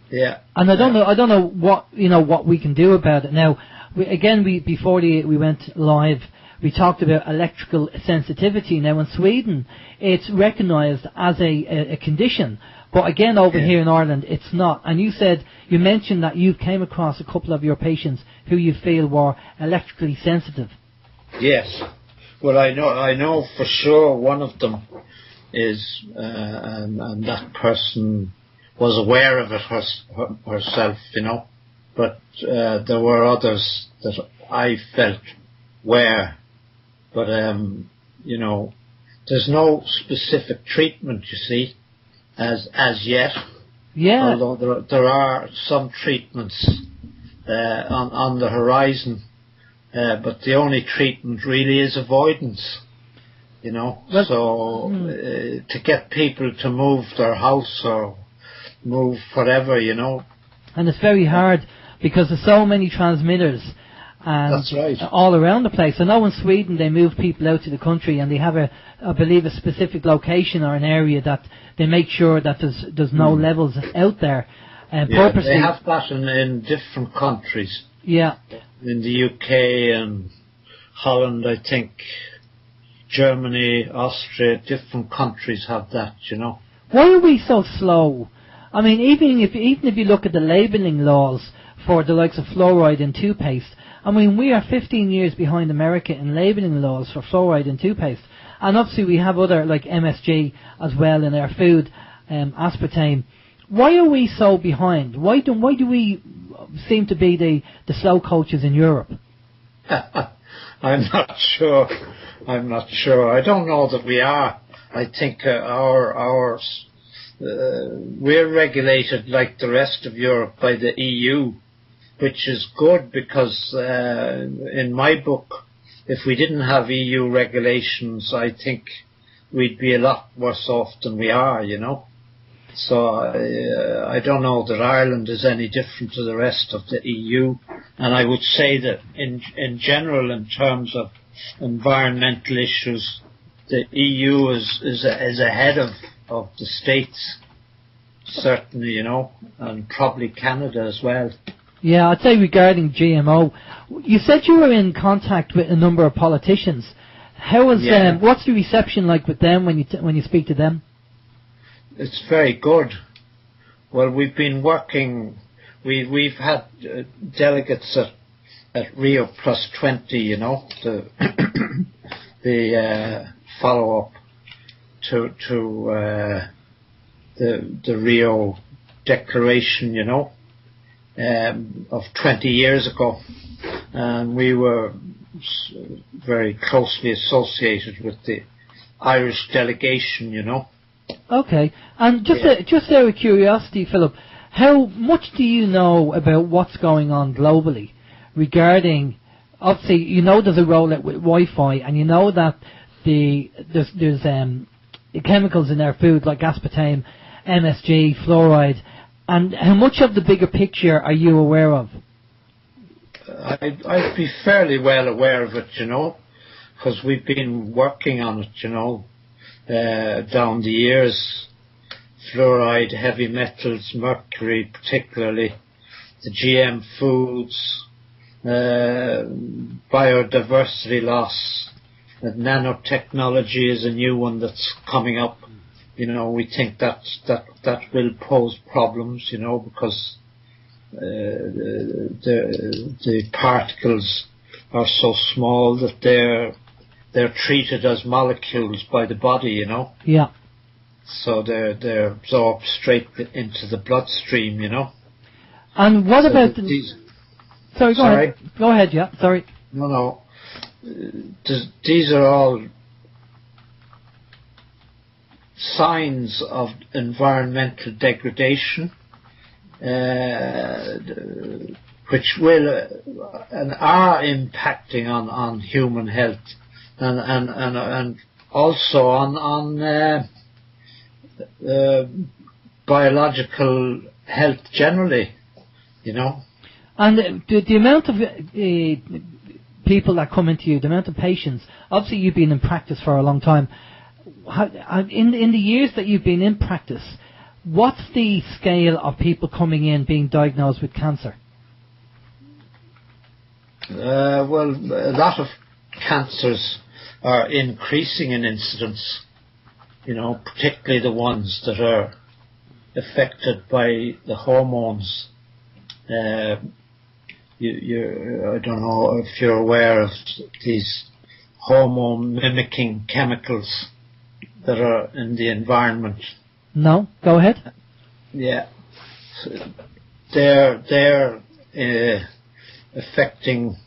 Yeah. And I don't know what we can do about it now. Before we went live, we talked about electrical sensitivity. Now in Sweden, it's recognised as a condition, but again over here in Ireland, it's not. And you mentioned that you came across a couple of your patients who you feel were electrically sensitive. Yes. Well, I know for sure one of them is, and that person was aware of it herself, you know. But there were others that I felt were. But, you know, there's no specific treatment, you see, as yet. Yeah. Although there are some treatments on the horizon. But the only treatment really is avoidance, you know. To get people to move their house or move whatever, you know. And it's very hard because there's so many transmitters and that's right. all around the place. I know in Sweden they move people out to the country and they have I believe a specific location or an area that they make sure that there's no levels out there. Purposely. They have that in different countries. Yeah. In the UK and Holland, I think, Germany, Austria, different countries have that, you know. Why are we so slow? I mean, even if you look at the labelling laws for the likes of fluoride in toothpaste, I mean, we are 15 years behind America in labelling laws for fluoride in toothpaste. And obviously we have other, like MSG as well in our food, aspartame. Why are we so behind? Why do we seem to be the slow coaches in Europe? I'm not sure. I don't know that we are. I think we're regulated like the rest of Europe by the EU, which is good because in my book, if we didn't have EU regulations, I think we'd be a lot worse off than we are, you know. So I don't know that Ireland is any different to the rest of the EU, and I would say that in general, in terms of environmental issues, the EU is ahead of the States, certainly, you know, and probably Canada as well. Yeah, I'd say regarding GMO, you said you were in contact with a number of politicians. How was what's the reception like with them when you speak to them? It's very good. Well, we've been working. We've had delegates at Rio Plus 20, you know, the follow up to the Rio Declaration, you know, of 20 years ago, and we were very closely associated with the Irish delegation, you know. Okay, and just out of curiosity, Philip, how much do you know about what's going on globally regarding? Obviously, you know there's a rollout with Wi-Fi, and you know that there's chemicals in our food like aspartame, MSG, fluoride, and how much of the bigger picture are you aware of? I'd be fairly well aware of it, you know, because we've been working on it, you know, down the years. Fluoride, heavy metals, mercury particularly, the GM foods, biodiversity loss, nanotechnology is a new one that's coming up, we think that will pose problems, because the particles are so small that they're treated as molecules by the body, Yeah. So they're absorbed straight into the bloodstream, And what about these? Sorry, go ahead. Go ahead. Yeah, sorry. No. These are all signs of environmental degradation, which will and are impacting on human health and also on biological health generally, And the amount of people that come into you, the amount of patients, obviously you've been in practice for a long time. In the years that you've been in practice, what's the scale of people coming in being diagnosed with cancer? Well, a lot of cancers are increasing in incidence, particularly the ones that are affected by the hormones. I don't know if you're aware of these hormone mimicking chemicals that are in the environment. No, go ahead. Yeah, they're affecting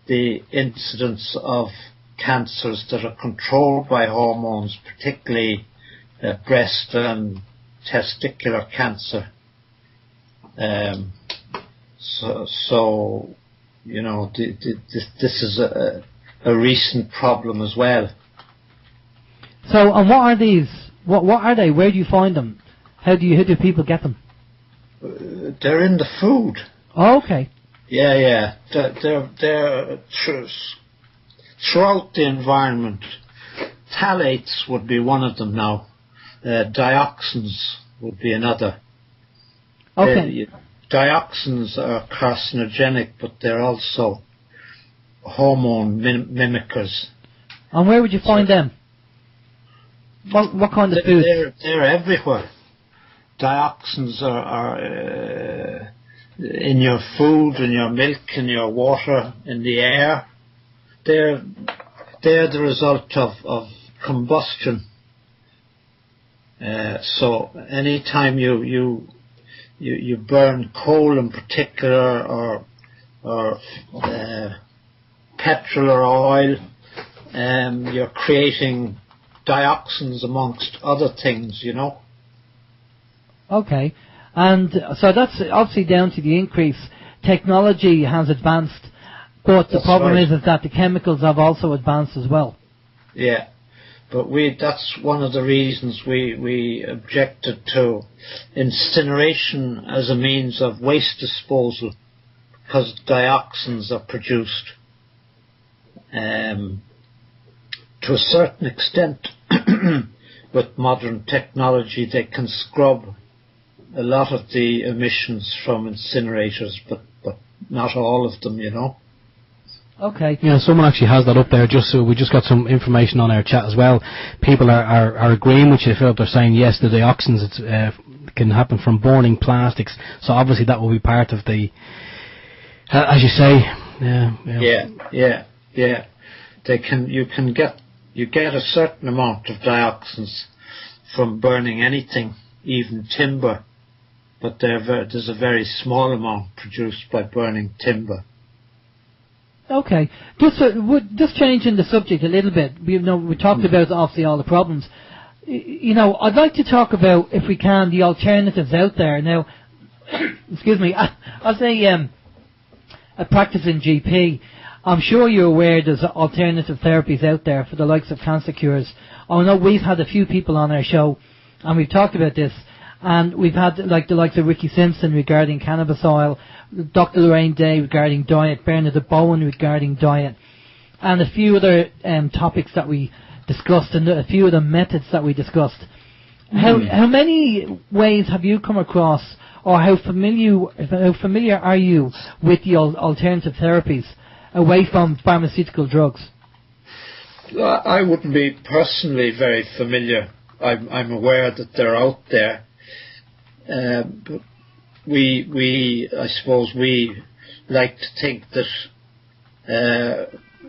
the incidence of cancers that are controlled by hormones, particularly breast and testicular cancer. This is a recent problem as well. So, and what are these? What are they? Where do you find them? How do people get them? They're in the food. Oh, okay. Yeah. They're throughout the environment. Phthalates would be one of them now. Dioxins would be another. Okay. Dioxins are carcinogenic, but they're also hormone mimickers. And where would you find them? What kind of foods? They're everywhere. Dioxins are in your food, in your milk, in your water, in the air. They're the result of combustion. So anytime you burn coal in particular, or petrol or oil, you're creating dioxins amongst other things, Okay, and so that's obviously down to the increase. Technology has advanced, but the problem is that the chemicals have also advanced as well. Yeah, but that's one of the reasons we objected to incineration as a means of waste disposal, because dioxins are produced. To a certain extent, with modern technology, they can scrub a lot of the emissions from incinerators, but not all of them, Okay. Yeah, someone actually has that up there. We just got some information on our chat as well. People are agreeing with you, Philip. They're saying yes, the dioxins can happen from burning plastics. So obviously that will be part of the, as you say. Yeah. You get a certain amount of dioxins from burning anything, even timber, but there's a very small amount produced by burning timber. Okay, just changing the subject a little bit. We talked about obviously all the problems. I'd like to talk about, if we can, the alternatives out there. Now, excuse me, as a practicing GP, I'm sure you're aware there's alternative therapies out there for the likes of cancer cures. I know we've had a few people on our show, and we've talked about this, and we've had the likes of Ricky Simpson regarding cannabis oil, Dr. Lorraine Day regarding diet, Bernadette Bowen regarding diet, and a few other topics that we discussed, and a few of the methods that we discussed. How many ways have you come across, or how familiar are you with the alternative therapies away from pharmaceutical drugs? I wouldn't be personally very familiar I'm aware that they're out there, but I suppose we like to think that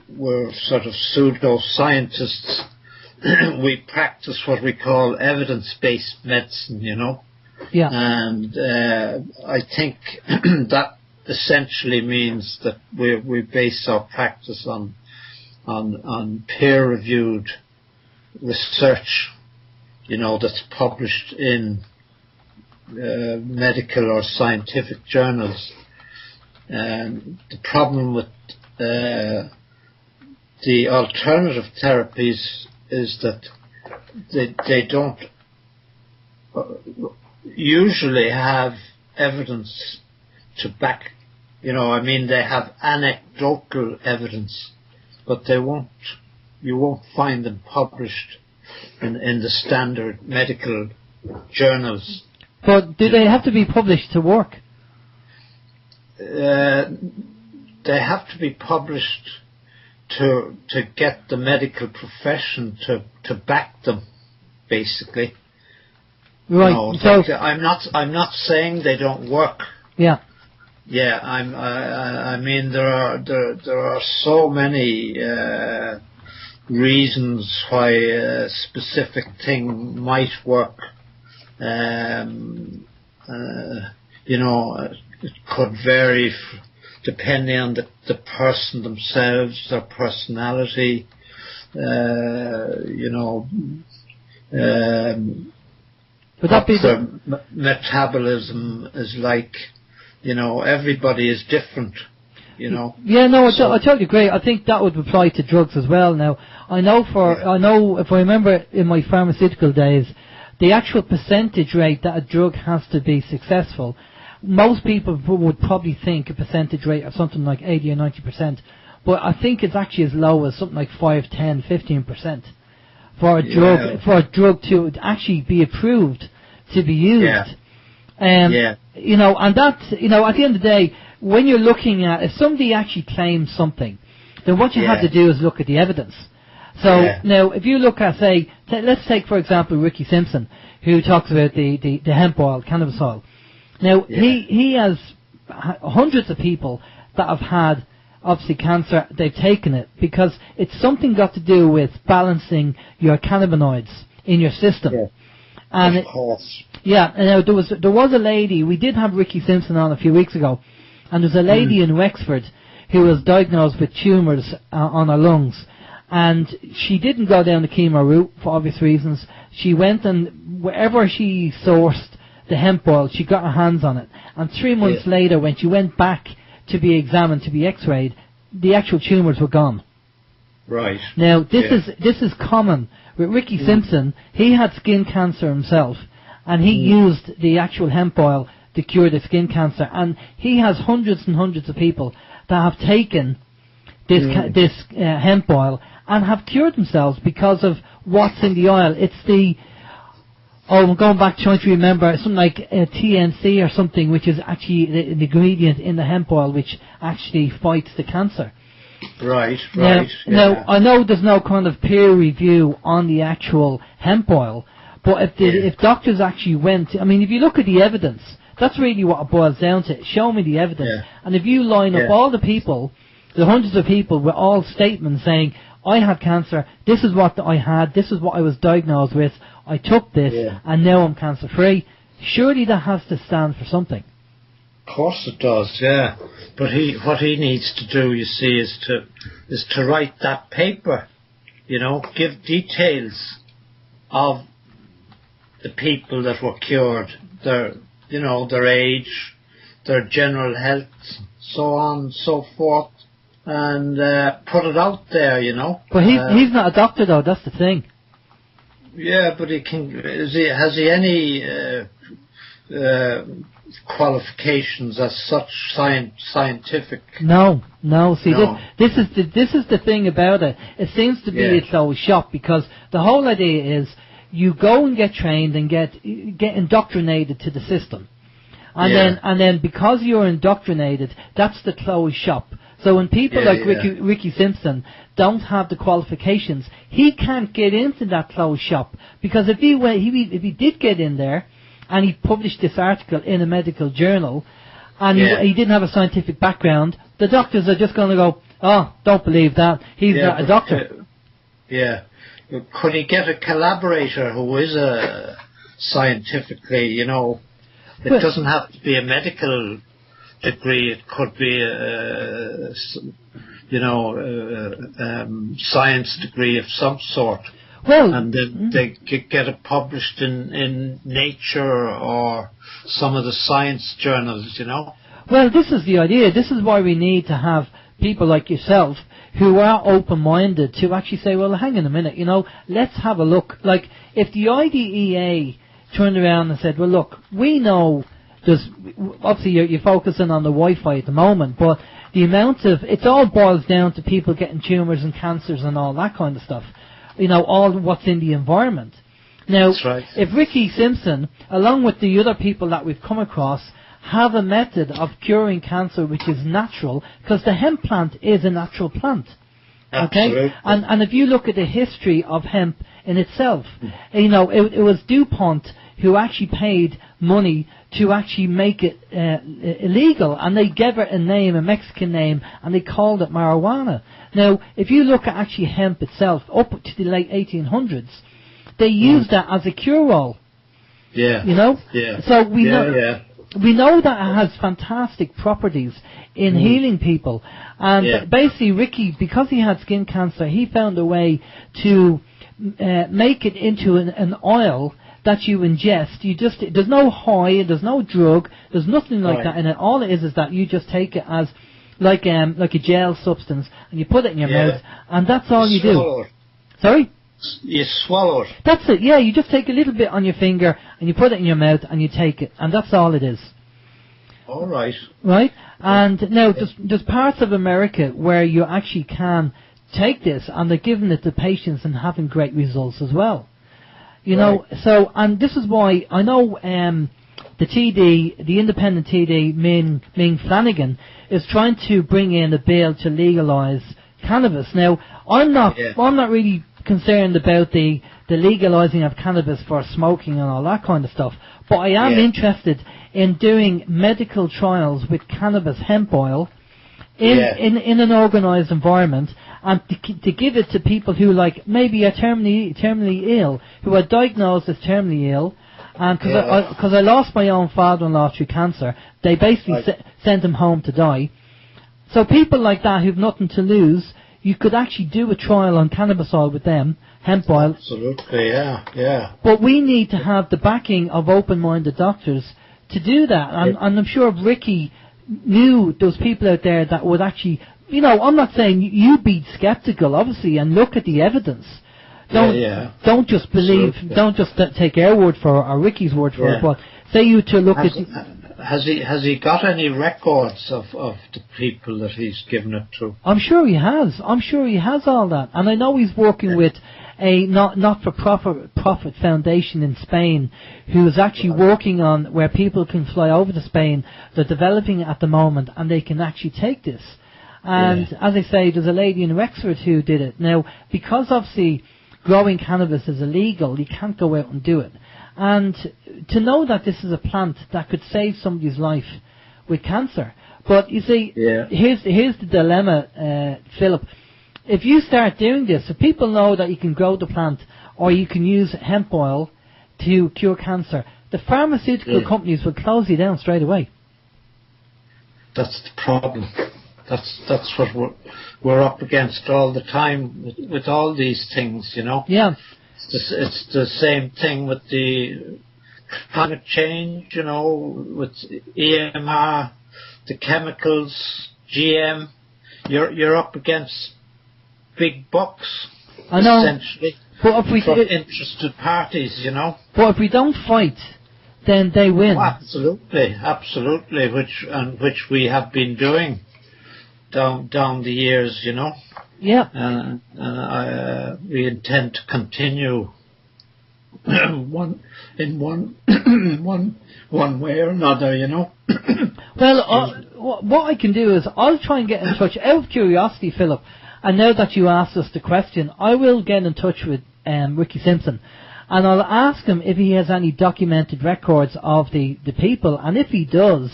we're sort of pseudo-scientists. We practice what we call evidence-based medicine, Yeah. And I think that essentially means that we base our practice on peer-reviewed research, that's published in medical or scientific journals. And the problem with the alternative therapies is that they don't usually have evidence to back, they have anecdotal evidence, but you won't find them published in the standard medical journals. But do they have to be published to work? They have to be published to get the medical profession to back them, basically. Right. So I'm not saying they don't work. Yeah. Yeah. I mean there are so many reasons why a specific thing might work. It could vary depending on the person themselves, their personality, Would that be their metabolism is like, everybody is different, Yeah, no, I totally agree. I think that would apply to drugs as well. Now, I know if I remember in my pharmaceutical days, the actual percentage rate that a drug has to be successful, most people would probably think a percentage rate of something like 80 or 90%, but I think it's actually as low as something like 5, 10, 15% for a drug to actually be approved to be used. And that's, at the end of the day, when you're looking at, if somebody actually claims something, then what you have to do is look at the evidence. So now, if you look at, let's take for example Ricky Simpson, who talks about the hemp oil, cannabis oil. Now he has hundreds of people that have had obviously cancer. They've taken it because it's something got to do with balancing your cannabinoids in your system. Yeah. And of course. Now there was a lady. We did have Ricky Simpson on a few weeks ago, and there's a lady in Wexford who was diagnosed with tumours on her lungs. And she didn't go down the chemo route for obvious reasons. She went and wherever she sourced the hemp oil, she got her hands on it. And 3 months later, when she went back to be examined, to be x-rayed, the actual tumours were gone. Right. Now, this is common. With Ricky Simpson, he had skin cancer himself, and he used the actual hemp oil to cure the skin cancer. And he has hundreds and hundreds of people that have taken this hemp oil and have cured themselves because of what's in the oil. It's I'm going back trying to remember, something like TNC or something, which is actually the ingredient in the hemp oil which actually fights the cancer. Right. Now, I know there's no kind of peer review on the actual hemp oil, but if doctors actually went, if you look at the evidence, that's really what it boils down to. Show me the evidence. Yeah. And if you line up all the people, the hundreds of people with all statements saying, I had cancer, this is what I had, this is what I was diagnosed with, I took this, and now I'm cancer free, surely that has to stand for something. Of course it does, yeah. But what he needs to do, you see, is to write that paper, give details of the people that were cured, their age, their general health, so on and so forth, and put it out there, But he's not a doctor, though. That's the thing. Yeah, but he can. Has he any qualifications as such scientific? No. See, no. This is the thing about it. It seems to be it's always shop, because the whole idea is you go and get trained and get indoctrinated to the system. And then because you're indoctrinated, that's the closed shop. So when people like Ricky Simpson don't have the qualifications, he can't get into that closed shop, because if he did get in there and he published this article in a medical journal and he didn't have a scientific background, the doctors are just going to go, oh, don't believe that, he's not a doctor. Could he get a collaborator who is scientifically, it doesn't have to be a medical degree, it could be science degree of some sort. Well, and then they could get it published in Nature or some of the science journals, Well, this is the idea. This is why we need to have people like yourself who are open-minded to actually say, well, hang on a minute, let's have a look. Like, if the IDEA turned around and said, well, look, we know obviously you're focusing on the Wi-Fi at the moment, but the amount of, it all boils down to people getting tumours and cancers and all that kind of stuff. All what's in the environment. Now, that's right. If Ricky Simpson, along with the other people that we've come across, have a method of curing cancer which is natural, because the hemp plant is a natural plant. Absolutely. Okay? And if you look at the history of hemp in itself, it was DuPont who actually paid money to actually make it illegal, and they gave it a name, a Mexican name, and they called it marijuana. Now, if you look at actually hemp itself, up to the late 1800s, they used that as a cure-all. Yeah. Yeah. So we know that it has fantastic properties in healing people. And basically, Ricky, because he had skin cancer, he found a way to make it into an oil that you ingest. There's no high, there's no drug, there's nothing like that in it. All it is that you just take it as like a gel substance, and you put it in your mouth, and that's all you do. Sorry? You swallow it. That's it, yeah. You just take a little bit on your finger, and you put it in your mouth, and you take it, and that's all it is. All right. Right? And now, there's parts of America where you actually can take this, and they're giving it to patients and having great results as well. So, and this is why I know the TD, the independent TD, Ming Flanagan, is trying to bring in a bill to legalise cannabis. Now, I'm not really concerned about the legalising of cannabis for smoking and all that kind of stuff, but I am interested in doing medical trials with cannabis hemp oil in an organised environment, and to give it to people who maybe are terminally ill, who are diagnosed as terminally ill. And because I lost my own father-in-law through cancer, they basically sent him home to die. So people like that who've nothing to lose, you could actually do a trial on cannabis oil with them, hemp oil. Absolutely, yeah. But we need to have the backing of open-minded doctors to do that. And I'm sure if Ricky knew those people out there that would actually, I'm not saying you be skeptical, obviously, and look at the evidence. Don't just believe. Absolutely. Don't just take our word for it or Ricky's word for it. But say you to look at. Has he got any records of the people that he's given it to? I'm sure he has. I'm sure he has all that, and I know he's working with a not-for-profit foundation in Spain, who is actually working on where people can fly over to Spain. They're developing it at the moment, and they can actually take this. And as I say, there's a lady in Wexford who did it. Now, because obviously growing cannabis is illegal, you can't go out and do it. And to know that this is a plant that could save somebody's life with cancer. But you see, here's the dilemma, Philip. If you start doing this, if people know that you can grow the plant or you can use hemp oil to cure cancer, the pharmaceutical companies will close you down straight away. That's the problem. That's what we're up against all the time with all these things, Yeah. It's the same thing with the climate change, with EMR, the chemicals, GM. You're up against big bucks, I know. essentially, but if from interested parties, But if we don't fight, then they win. Oh, absolutely, which we have been doing down the years, Yeah. We intend to continue one way or another, Well, what I can do is I'll try and get in touch out of curiosity, Philip. And now that you asked us the question, I will get in touch with Ricky Simpson, and I'll ask him if he has any documented records of the people, and if he does,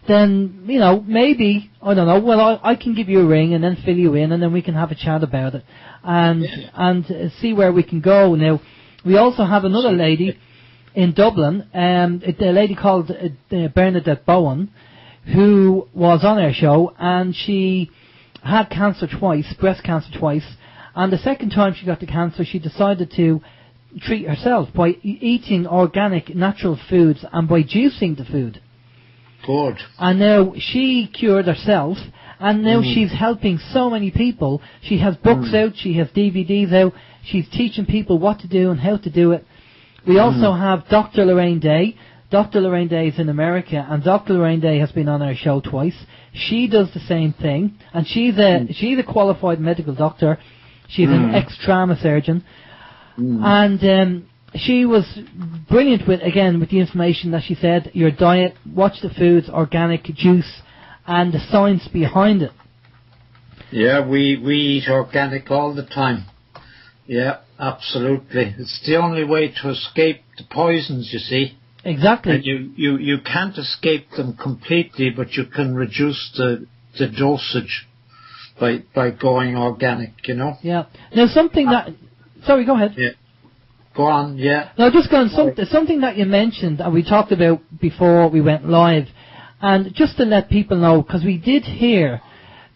then, you know, maybe, I don't know, well, I can give you a ring and then fill you in, and then we can have a chat about it, and see where we can go. Now, we also have another lady in Dublin, a lady called Bernadette Bowen, who was on our show, and she had cancer twice, breast cancer twice, and the second time she got the cancer, she decided to treat herself by eating organic, natural foods and by juicing the food. Good. And now she cured herself, and now she's helping so many people. She has books out, she has DVDs out, she's teaching people what to do and how to do it. We also have Dr. Lorraine Day. Dr. Lorraine Day is in America, and Dr. Lorraine Day has been on our show twice. She does the same thing, and she's a qualified medical doctor. She's an ex-trauma surgeon, and she was brilliant with the information that she said, your diet, watch the foods, organic, juice, and the science behind it. Yeah, we eat organic all the time. Yeah, absolutely. It's the only way to escape the poisons, you see. Exactly. And you can't escape them completely, but you can reduce the dosage by going organic, you know. Yeah. Now something that... Sorry, go ahead. Yeah. Go on, yeah. No, just going something that you mentioned and we talked about before we went live, and just to let people know, because we did hear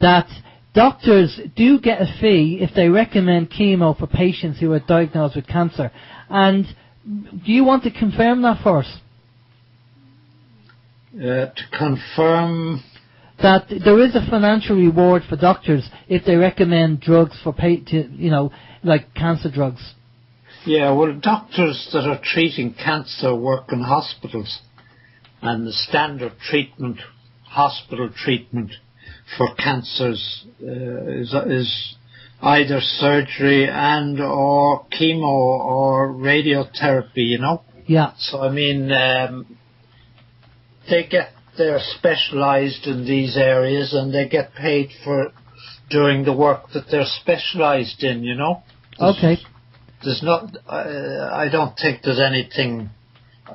that doctors do get a fee if they recommend chemo for patients who are diagnosed with cancer. And do you want to confirm that for us? To confirm that there is a financial reward for doctors if they recommend drugs for like cancer drugs. Yeah, well, doctors that are treating cancer work in hospitals, and the standard treatment, hospital treatment for cancers is either surgery and or chemo or radiotherapy, you know. Yeah. So I mean, they're specialised in these areas, and they get paid for doing the work that they're specialised in, you know. There's not. I don't think there's anything.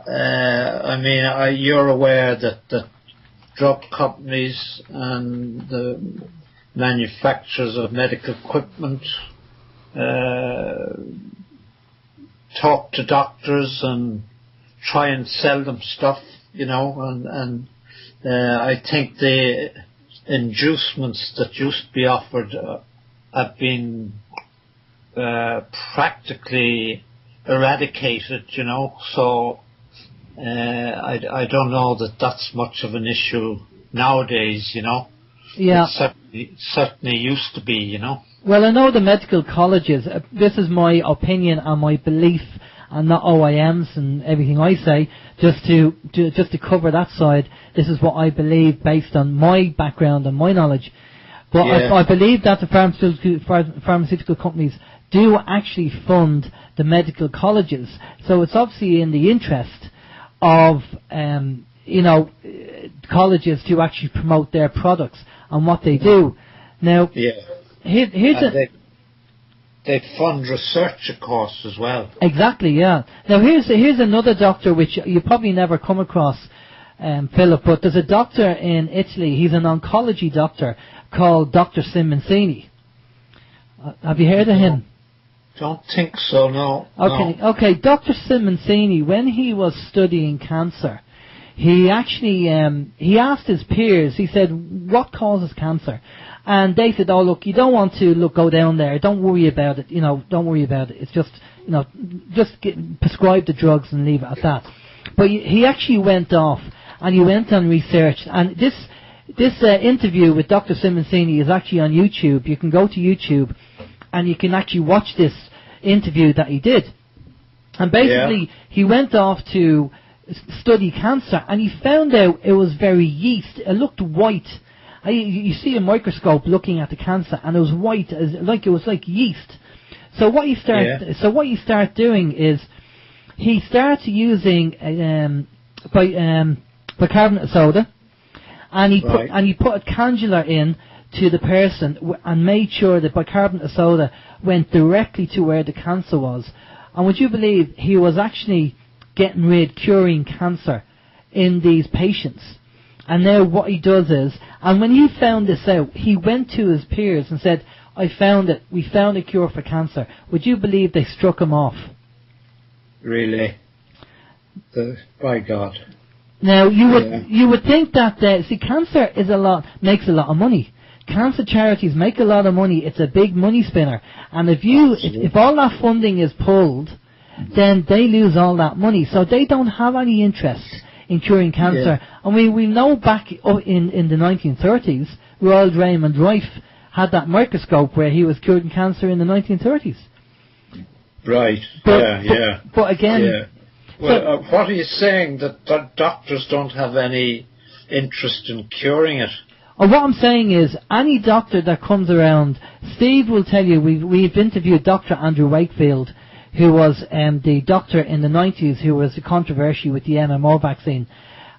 You're aware that the drug companies and the manufacturers of medical equipment talk to doctors and try and sell them stuff, you know, and I think the inducements that used to be offered have been practically eradicated, you know, so I don't know that that's much of an issue nowadays, you know. Yeah. It certainly used to be, you know. Well, I know the medical colleges, this is my opinion and my belief, and not OYMs and everything I say, just to cover that side. This is what I believe based on my background and my knowledge. But I believe that the pharmaceutical companies do actually fund the medical colleges. So it's obviously in the interest of, colleges to actually promote their products and what they do. Now, they fund research, of course, as well. Exactly, yeah. Now here's another doctor which you probably never come across, Philip, but there's a doctor in Italy. He's an oncology doctor called Dr. Simoncini. Have you heard of him? Don't think so, no. Okay. Dr. Simoncini, when he was studying cancer, he actually he asked his peers. He said, "What causes cancer?" And they said, "Oh, look, you don't want to go down there. Don't worry about it. Don't worry about it. It's just, prescribe the drugs and leave it at that." But he actually went off and he went and researched. And this interview with Dr. Simoncini is actually on YouTube. You can go to YouTube and you can actually watch this interview that he did. And basically, he went off to study cancer, and he found out it was very yeast. It looked white. You see a microscope looking at the cancer, and it was white, it was like yeast. So what you start doing is he starts using bicarbonate of soda, and he put a cannula in to the person and made sure that bicarbonate of soda went directly to where the cancer was. And would you believe he was actually curing cancer in these patients? And now what he does is, and when he found this out, he went to his peers and said, I found it, we found a cure for cancer. Would you believe they struck him off? Really? By God. Now, you would think that, cancer makes a lot of money. Cancer charities make a lot of money. It's a big money spinner. And if all that funding is pulled, then they lose all that money. So they don't have any interest in curing cancer. Yeah. And we know back in the 1930s, Royal Raymond Rife had that microscope where he was curing cancer in the 1930s. Right. But again... Yeah. Well, what are you saying? That doctors don't have any interest in curing it? What I'm saying is, any doctor that comes around, Steve will tell you, we've interviewed Dr. Andrew Wakefield, who was the doctor in the 90s who was the controversy with the MMR vaccine.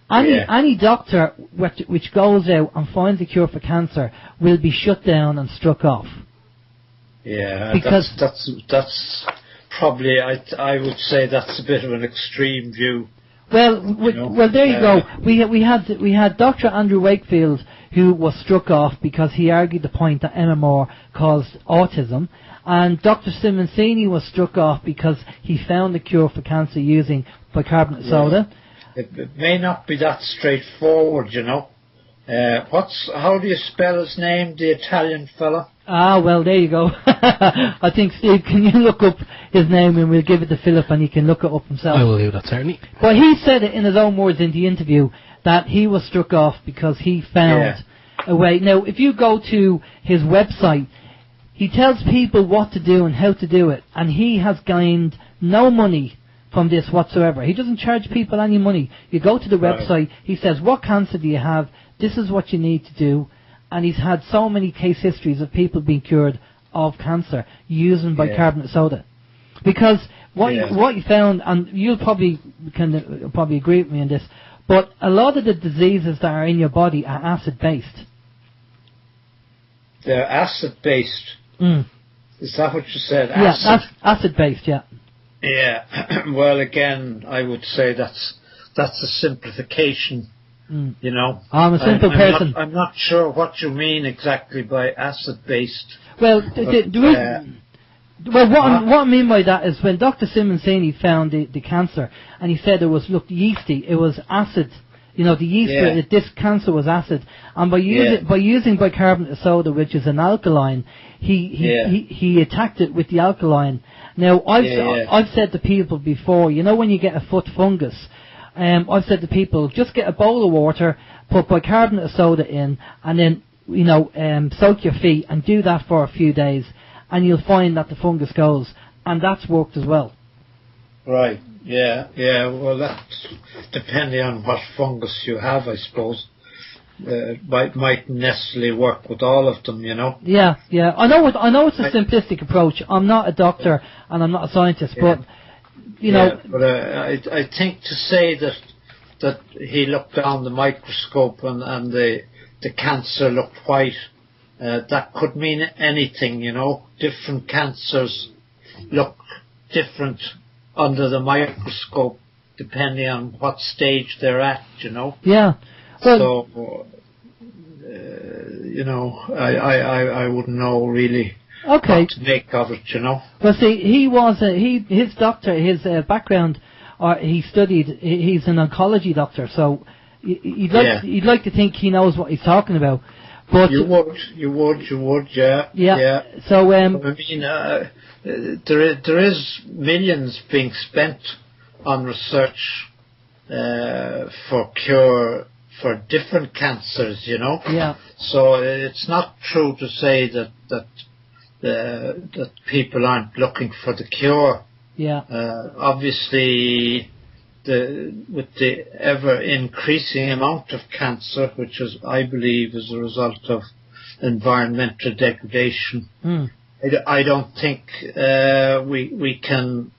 Any doctor which goes out and finds a cure for cancer will be shut down and struck off. Yeah, because that's probably, I would say that's a bit of an extreme view. Well, there you go. We had Dr. Andrew Wakefield, who was struck off because he argued the point that MMR caused autism, and Dr. Simoncini was struck off because he found a cure for cancer using bicarbonate soda. It may not be that straightforward, you know. How do you spell his name, the Italian fella? Well, there you go. I think, Steve, can you look up his name and we'll give it to Philip and he can look it up himself. I will do that, certainly. But he said it in his own words in the interview that he was struck off because he found a way. Now, if you go to his website, he tells people what to do and how to do it, and he has gained no money from this whatsoever. He doesn't charge people any money. You go to the website, he says, what cancer do you have? This is what you need to do. And he's had so many case histories of people being cured of cancer using bicarbonate soda. Because what you found, and you'll probably agree with me on this, but a lot of the diseases that are in your body are acid-based. They're acid-based? Is that what you said? Yeah, acid-based, yeah. Yeah, well, again, I would say that's a simplification. You know, I'm a simple person. I'm not sure what you mean exactly by acid-based. Well, what I mean by that is when Dr. Simoncini found the cancer, and he said it looked yeasty, it was acid. You know, the yeast, this cancer was acid, and by using bicarbonate of soda, which is an alkaline, he attacked it with the alkaline. Now, I've said to people before, you know, when you get a foot fungus. I've said to people, just get a bowl of water, put bicarbonate of soda in, and then, soak your feet and do that for a few days, and you'll find that the fungus goes. And that's worked as well. Right, yeah. Well, that's depending on what fungus you have, I suppose. Might necessarily work with all of them, you know. Yeah. I know it's a simplistic approach. I'm not a doctor and I'm not a scientist, but... But I think to say that he looked down the microscope and the cancer looked white, that could mean anything, you know. Different cancers look different under the microscope depending on what stage they're at, you know. Yeah. Well, so, I wouldn't know really. Okay. What to make of it, you know. Well, see, his background, he's an oncology doctor, so you'd like to think he knows what he's talking about. But you would, yeah. Yeah. So, I mean, there is millions being spent on research for cure for different cancers, you know. Yeah. So it's not true to say that people aren't looking for the cure. Yeah. Obviously, with the ever increasing amount of cancer, which is, I believe, is a result of environmental degradation. I don't think we can.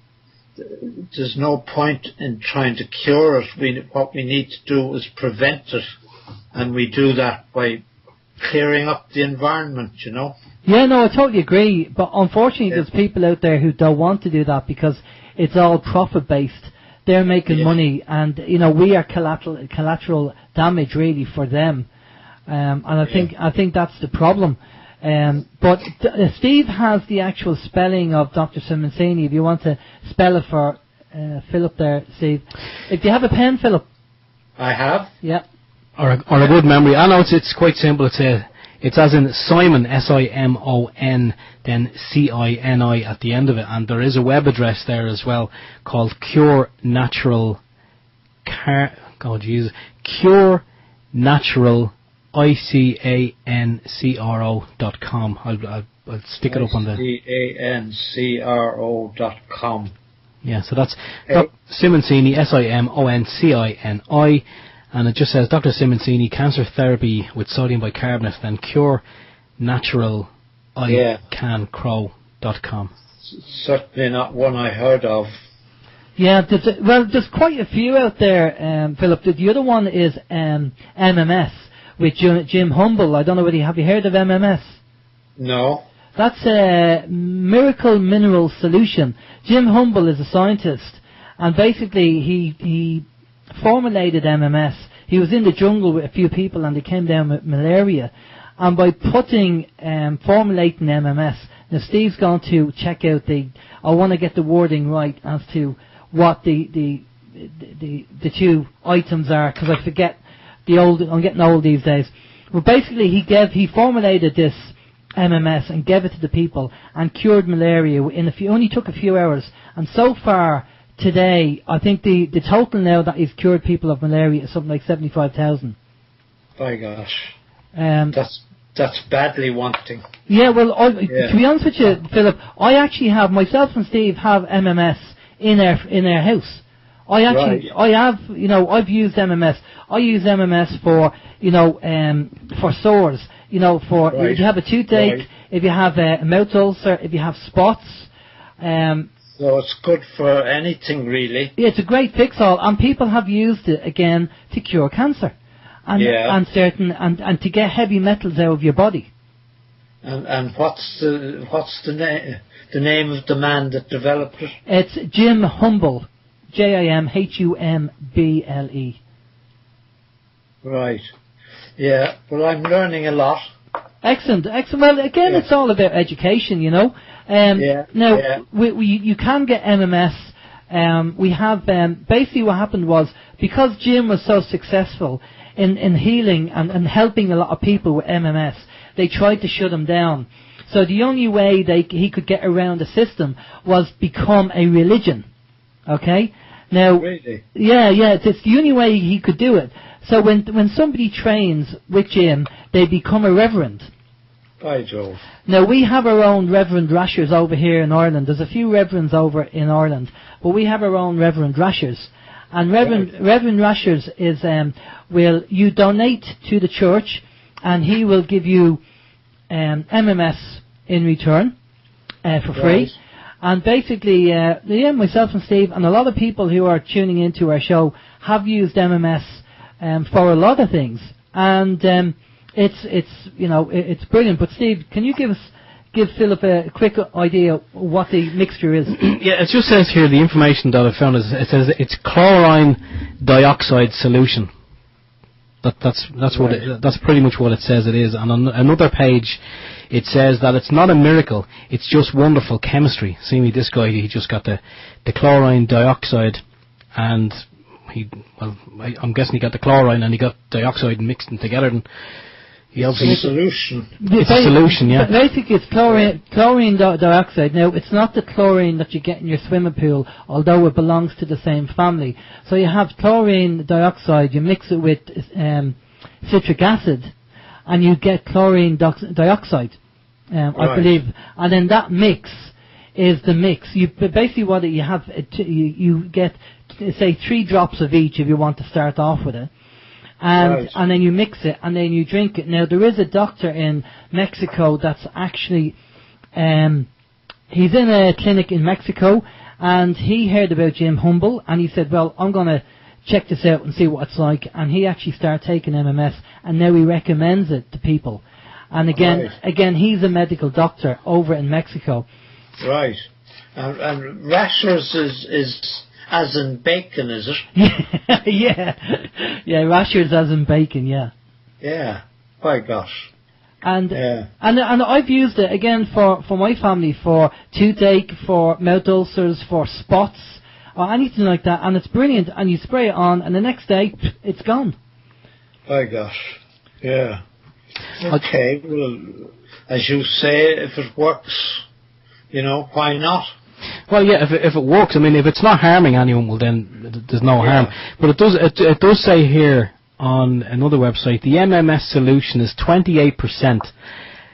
There's no point in trying to cure it. What we need to do is prevent it. And we do that by clearing up the environment, you know. Yeah, no, I totally agree. But unfortunately, there's people out there who don't want to do that because it's all profit-based. They're making money, and, you know, we are collateral damage, really, for them. And I think that's the problem. But Steve has the actual spelling of Dr. Simoncini. If you want to spell it for Philip there, Steve. If you have a pen, Philip. I have. Yeah. Or a good memory. I know it's quite simple. It's as in Simon, Simon, then Cini at the end of it, and there is a web address there as well called Cure Natural ICANCRO.com. I'll stick it up on the ICANCRO.com. Yeah, so that's Simoncini, Simoncini, and it just says Dr. Simoncini, cancer therapy with sodium bicarbonate, then Cure Natural ICANCRO.com. Certainly not one I heard of. Yeah, there's quite a few out there, Philip. The other one is MMS with Jim Humble. I don't know have you heard of MMS? No. That's a miracle mineral solution. Jim Humble is a scientist, and basically he formulated MMS. He was in the jungle with a few people, and they came down with malaria. And by formulating MMS, now Steve's going to check out I want to get the wording right as to what the two items are, because I forget I'm getting old these days. But basically he formulated this MMS and gave it to the people and cured malaria only took a few hours. And so far today, I think the total now that he's cured people of malaria is something like 75,000. By gosh. That's badly wanting. Yeah, well, to be honest with you, Philip, I actually have, myself and Steve have MMS in our house. I've used MMS. I use MMS for, for sores, if you have a toothache, if you have a mouth ulcer, if you have spots. So it's good for anything, really. Yeah, it's a great fix-all, and people have used it again to cure cancer, and to get heavy metals out of your body. And what's the name of the man that developed it? It's Jim Humble, JIMHUMBLE. Right. Yeah. Well, I'm learning a lot. Excellent. Well, again, it's all about education, you know. You can get MMS. We have basically what happened was, because Jim was so successful in healing and helping a lot of people with MMS, they tried to shut him down. So the only way he could get around the system was become a religion. Okay? Now, really? Yeah, it's the only way he could do it. So when somebody trains with Jim, they become a reverend. By Jove. Now, we have our own Reverend Rashers over here in Ireland. There's a few reverends over in Ireland, but we have our own Reverend Rashers. And Reverend Rashers is, you donate to the church, and he will give you MMS in return for free. And basically, myself and Steve, and a lot of people who are tuning into our show have used MMS for a lot of things. And it's brilliant. But Steve, can you give Philip a quick idea what the mixture is? Yeah, it just says here, the information that I found says it's chlorine dioxide solution. That's pretty much what it says it is. And on another page, it says that it's not a miracle, it's just wonderful chemistry. See me, this guy, he just got the chlorine dioxide, and I'm guessing he got the chlorine and he got dioxide and mixed them together, and it's a solution. It's a solution, yeah. Basically, it's chlorine dioxide. Now, it's not the chlorine that you get in your swimming pool, although it belongs to the same family. So you have chlorine dioxide, you mix it with citric acid, and you get chlorine dioxide, I believe. And then that mix is the mix. Basically what you have, you get, say, 3 drops of each if you want to start off with it. And then you mix it, and then you drink it. Now, there is a doctor in Mexico that's actually, he's in a clinic in Mexico, and he heard about Jim Humble, and he said, well, I'm going to check this out and see what it's like. And he actually started taking MMS, and now he recommends it to people. And again, he's a medical doctor over in Mexico. Right. And rashers is as in bacon, is it? yeah, rashers as in bacon, yeah. Yeah, by gosh. And I've used it again for my family, for toothache, for mouth ulcers, for spots, or anything like that, and it's brilliant. And you spray it on, and the next day it's gone. By gosh, yeah. Okay, well, as you say, if it works, why not? Well, yeah, if it works, I mean, if it's not harming anyone, well then there's no harm. But it does say here on another website, the MMS solution is 28%,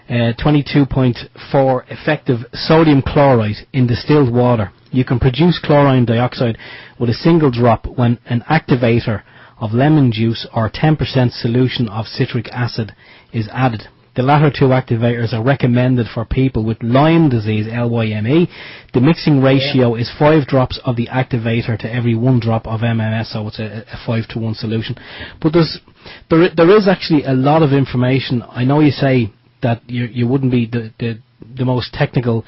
22.4 effective sodium chloride in distilled water. You can produce chlorine dioxide with a single drop when an activator of lemon juice or 10% solution of citric acid is added. The latter two activators are recommended for people with Lyme disease, LYME. The mixing ratio is 5 drops of the activator to every 1 drop of MMS, so it's a 5-to-1 solution. But there is actually a lot of information. I know you say that you wouldn't be the most technical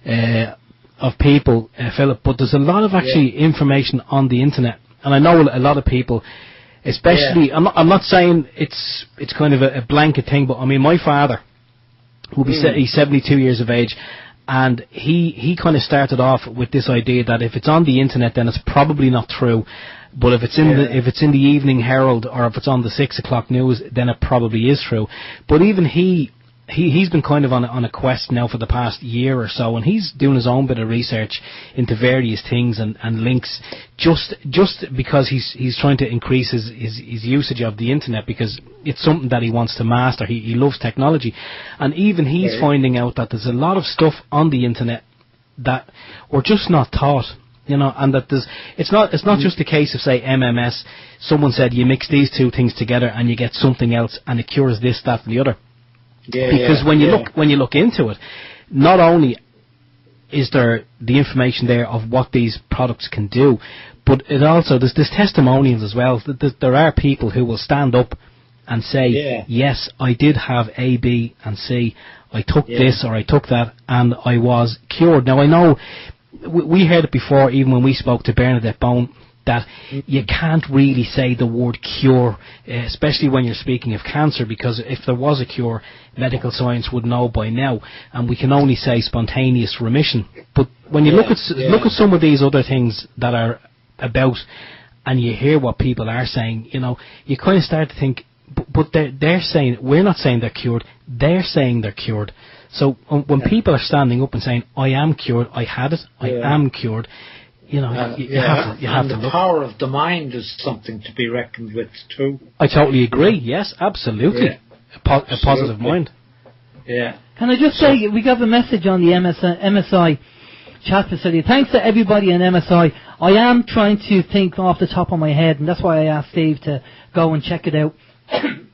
of people, Philip, but there's a lot of actually information on the internet, and I know a lot of people. Especially, I'm not saying it's kind of a blanket thing, but I mean, my father, he's 72 years of age, and he kind of started off with this idea that if it's on the internet, then it's probably not true, but if it's in the Evening Herald or if it's on the 6 o'clock news, then it probably is true. But even he's been kind of on a quest now for the past year or so, and he's doing his own bit of research into various things and links, just because he's trying to increase his usage of the internet, because it's something that he wants to master. He loves technology, and even he's finding out that there's a lot of stuff on the internet that we're just not taught. And that it's not just a case of, say, MMS. Someone said you mix these two things together and you get something else, and it cures this, that, and the other. Because when you look into it, not only is there the information there of what these products can do, but it also there's testimonials as well. There are people who will stand up and say, yes, I did have A, B, and C. I took this or I took that, and I was cured. Now I know we heard it before, even when we spoke to Bernadette Bone, that you can't really say the word cure, especially when you're speaking of cancer, because if there was a cure, medical science would know by now, and we can only say spontaneous remission. But when you look at some of these other things that are about, and you hear what people are saying, you kind of start to think, but they're saying, we're not saying they're cured, they're saying they're cured. So when people are standing up and saying, I am cured, I had it, I am cured, you have to the look. Power of the mind is something to be reckoned with too. I totally agree. Yes, absolutely. A positive mind. Yeah. Can I just say, we got a message on the MSI chat facility. Thanks to everybody in MSI. I am trying to think off the top of my head, and that's why I asked Steve to go and check it out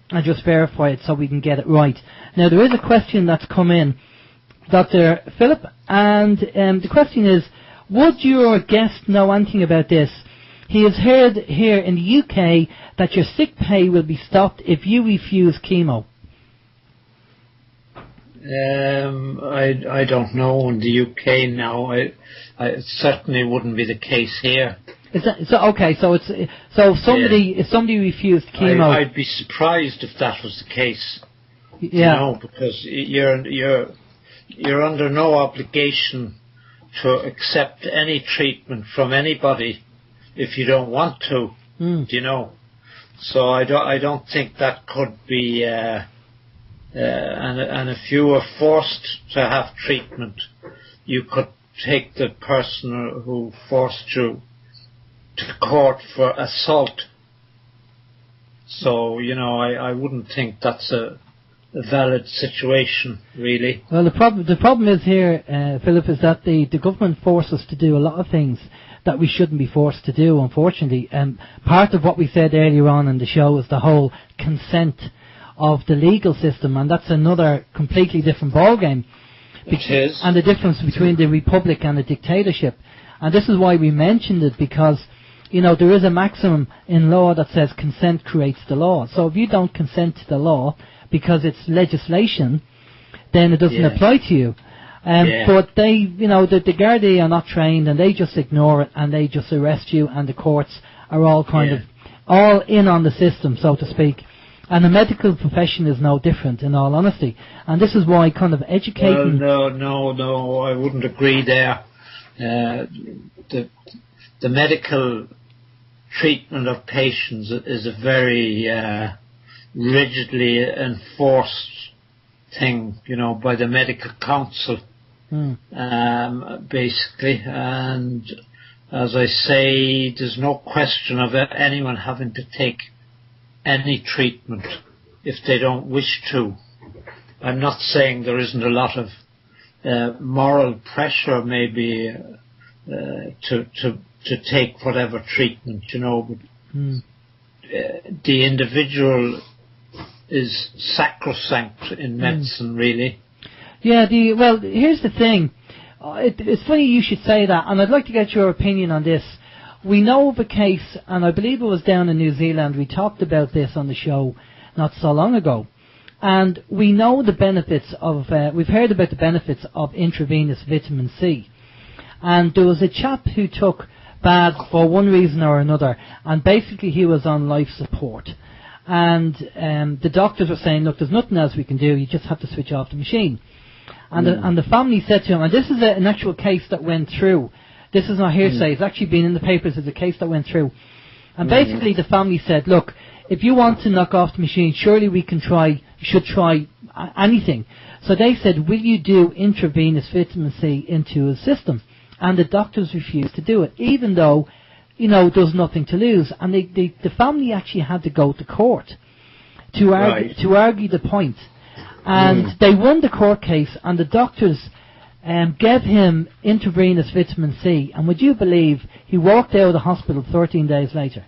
and just verify it so we can get it right. Now, there is a question that's come in, Dr. Philip, and the question is, would your guest know anything about this? He has heard here in the UK that your sick pay will be stopped if you refuse chemo. I don't know in the UK now. It certainly wouldn't be the case here. Is that so? Okay, so if somebody refused chemo, I'd be surprised if that was the case. Because you're under no obligation to accept any treatment from anybody if you don't want to. So I don't think that could be. And if you were forced to have treatment, you could take the person who forced you to court for assault. So I wouldn't think that's a valid situation, really. Well, the problem is here, Philip, is that the government forces us to do a lot of things that we shouldn't be forced to do, unfortunately. Part of what we said earlier on in the show is the whole consent of the legal system, and that's another completely different ballgame. And the difference between the republic and the dictatorship. And this is why we mentioned it, because there is a maximum in law that says consent creates the law. So if you don't consent to the law because it's legislation, then it doesn't apply to you. But they, the Gardaí are not trained, and they just ignore it, and they just arrest you, and the courts are all kind of all in on the system, so to speak. And the medical profession is no different, in all honesty. And this is why kind of educating... Well, no, I wouldn't agree there. The medical treatment of patients is a very rigidly enforced thing, by the medical council, basically. And as I say, there's no question of anyone having to take any treatment if they don't wish to. I'm not saying there isn't a lot of moral pressure, maybe, to take whatever treatment, but the individual is sacrosanct in medicine, really. Yeah, well, here's the thing. It's funny you should say that, and I'd like to get your opinion on this. We know of a case, and I believe it was down in New Zealand, we talked about this on the show not so long ago, and we know the benefits of, we've heard about the benefits of intravenous vitamin C. And there was a chap who took bad for one reason or another, and basically he was on life support. And the doctors were saying, look, there's nothing else we can do, you just have to switch off the machine. And the family said to him, and this is an actual case that went through, this is not hearsay, it's actually been in the papers, it's a case that went through. And basically the family said, look, if you want to knock off the machine, surely we can should try anything. So they said, will you do intravenous vitamin C into his system? And the doctors refused to do it, even though, there's nothing to lose. And the family actually had to go to court to argue the point. And they won the court case, and the doctors gave him intravenous vitamin C. And would you believe he walked out of the hospital 13 days later?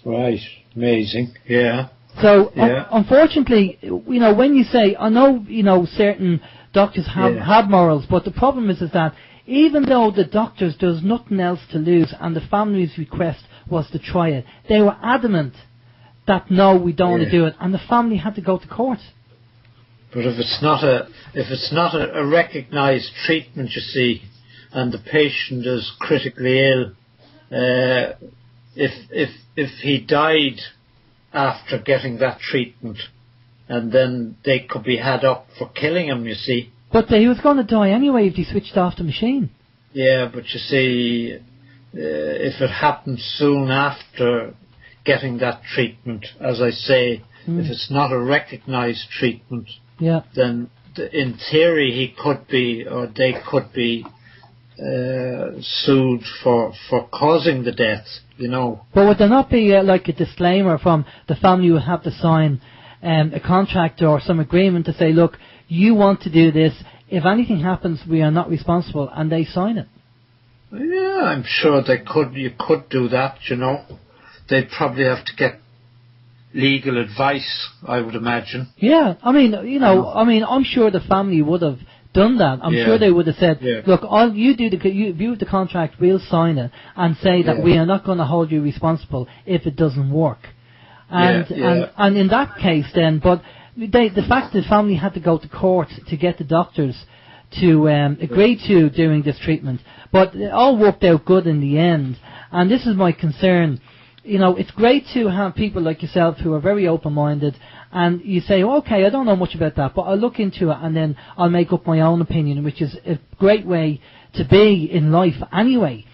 Right. Amazing. Yeah. So, unfortunately, when you say, I know, certain doctors have morals, but the problem is that even though the doctors, there's nothing else to lose, and the family's request was to try it, they were adamant that no, we don't want to do it, and the family had to go to court. But if it's not a recognised treatment, you see, and the patient is critically ill, if he died after getting that treatment, and then they could be had up for killing him, you see. But he was going to die anyway if he switched off the machine. Yeah, but you see, if it happens soon after getting that treatment, as I say, if it's not a recognised treatment, then in theory he could be, or they could be, sued for causing the death, But would there not be like a disclaimer from the family who would have to sign a contract or some agreement to say, look, you want to do this, if anything happens we are not responsible, and they sign it? Yeah, I'm sure you could do that, They'd probably have to get legal advice, I would imagine. Yeah, I'm sure the family would have done that. I'm sure they would have said, look, all you do, you view the contract, we'll sign it, and say that we are not going to hold you responsible if it doesn't work. And in that case then, but the fact that the family had to go to court to get the doctors to agree to doing this treatment, but it all worked out good in the end. And this is my concern. It's great to have people like yourself who are very open-minded, and you say, okay, I don't know much about that, but I'll look into it and then I'll make up my own opinion, which is a great way to be in life anyway.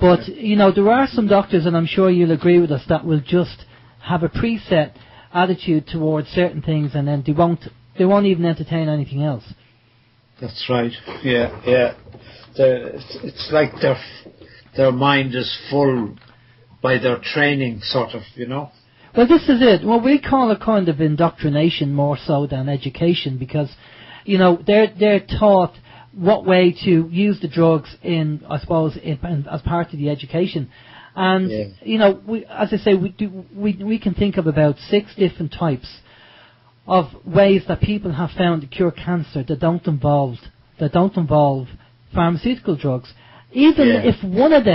But, there are some doctors, and I'm sure you'll agree with us, that will just have a preset attitude towards certain things, and then they won't even entertain anything else. That's right. Yeah. It's like their mind is full by their training, sort of, Well, this is it. Well, we call it kind of indoctrination more so than education, because, they're taught what way to use the drugs as part of the education. And, as I say, we can think of about 6 different types of ways that people have found to cure cancer that don't involve pharmaceutical drugs. even if one of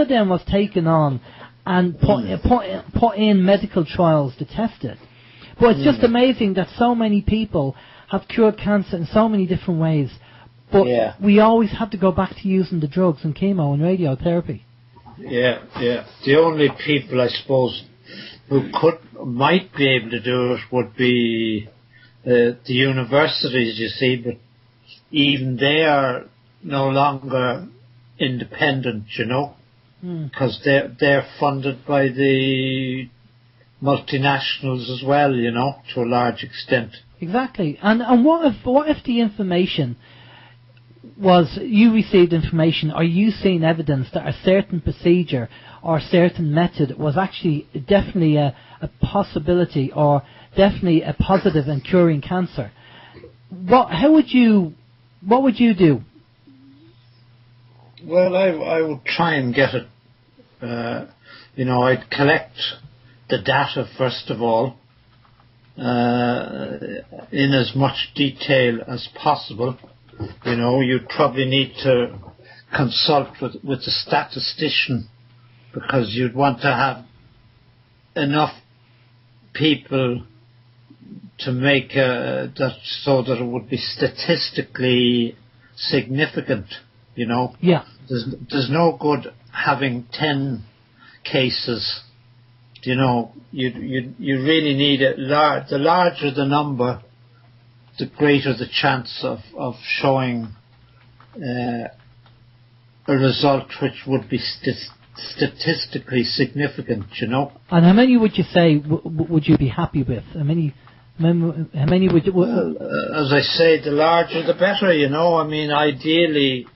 them was taken on and put in medical trials to test it. But it's just amazing that so many people have cured cancer in so many different ways. But we always have to go back to using the drugs and chemo and radiotherapy. Yeah. The only people, I suppose, who might be able to do it would be the universities, you see, but even they are no longer independent, you know, because they're funded by the multinationals as well, you know, to a large extent. Exactly. And what if the information was, you received information, or you seen evidence that a certain procedure or a certain method was actually definitely a possibility, or definitely a positive in curing cancer? What would you do? Well, I would try and get it. You know, I'd collect the data first of all, in as much detail as possible. You know, you'd probably need to consult with a statistician, because you'd want to have enough people to make that so that it would be statistically significant, you know. Yeah. There's no good having 10 cases, you know. You really need the larger the number, the greater the chance of showing a result which would be statistically significant, you know. And how many would you say would you be happy with? How many would you... Well, as I say, the larger the better, you know. I mean, ideally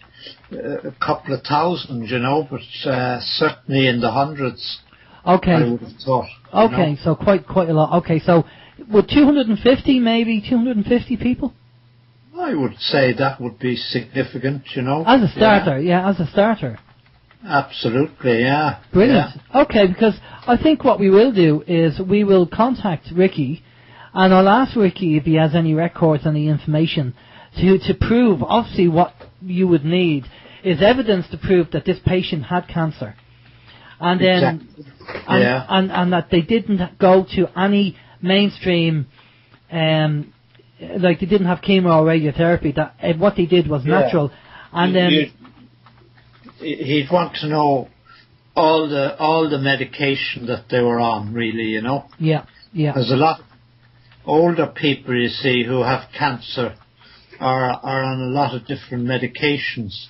a couple of thousand, you know, but certainly in the hundreds. Okay. I would have thought. Okay, so quite a lot. Okay, so would 250 people? I would say that would be significant, you know. As a starter, as a starter. Absolutely, yeah. Brilliant. Yeah. Okay, because I think what we will do is we will contact Ricky, and I'll ask Ricky if he has any records, any information to prove. Obviously, what you would need is evidence to prove that this patient had cancer, and then and that they didn't go to any mainstream, like they didn't have chemo or radiotherapy. That what they did was natural, and then he'd want to know all the medication that they were on, really, you know. Yeah. There's a lot of older people, you see, who have cancer are on a lot of different medications.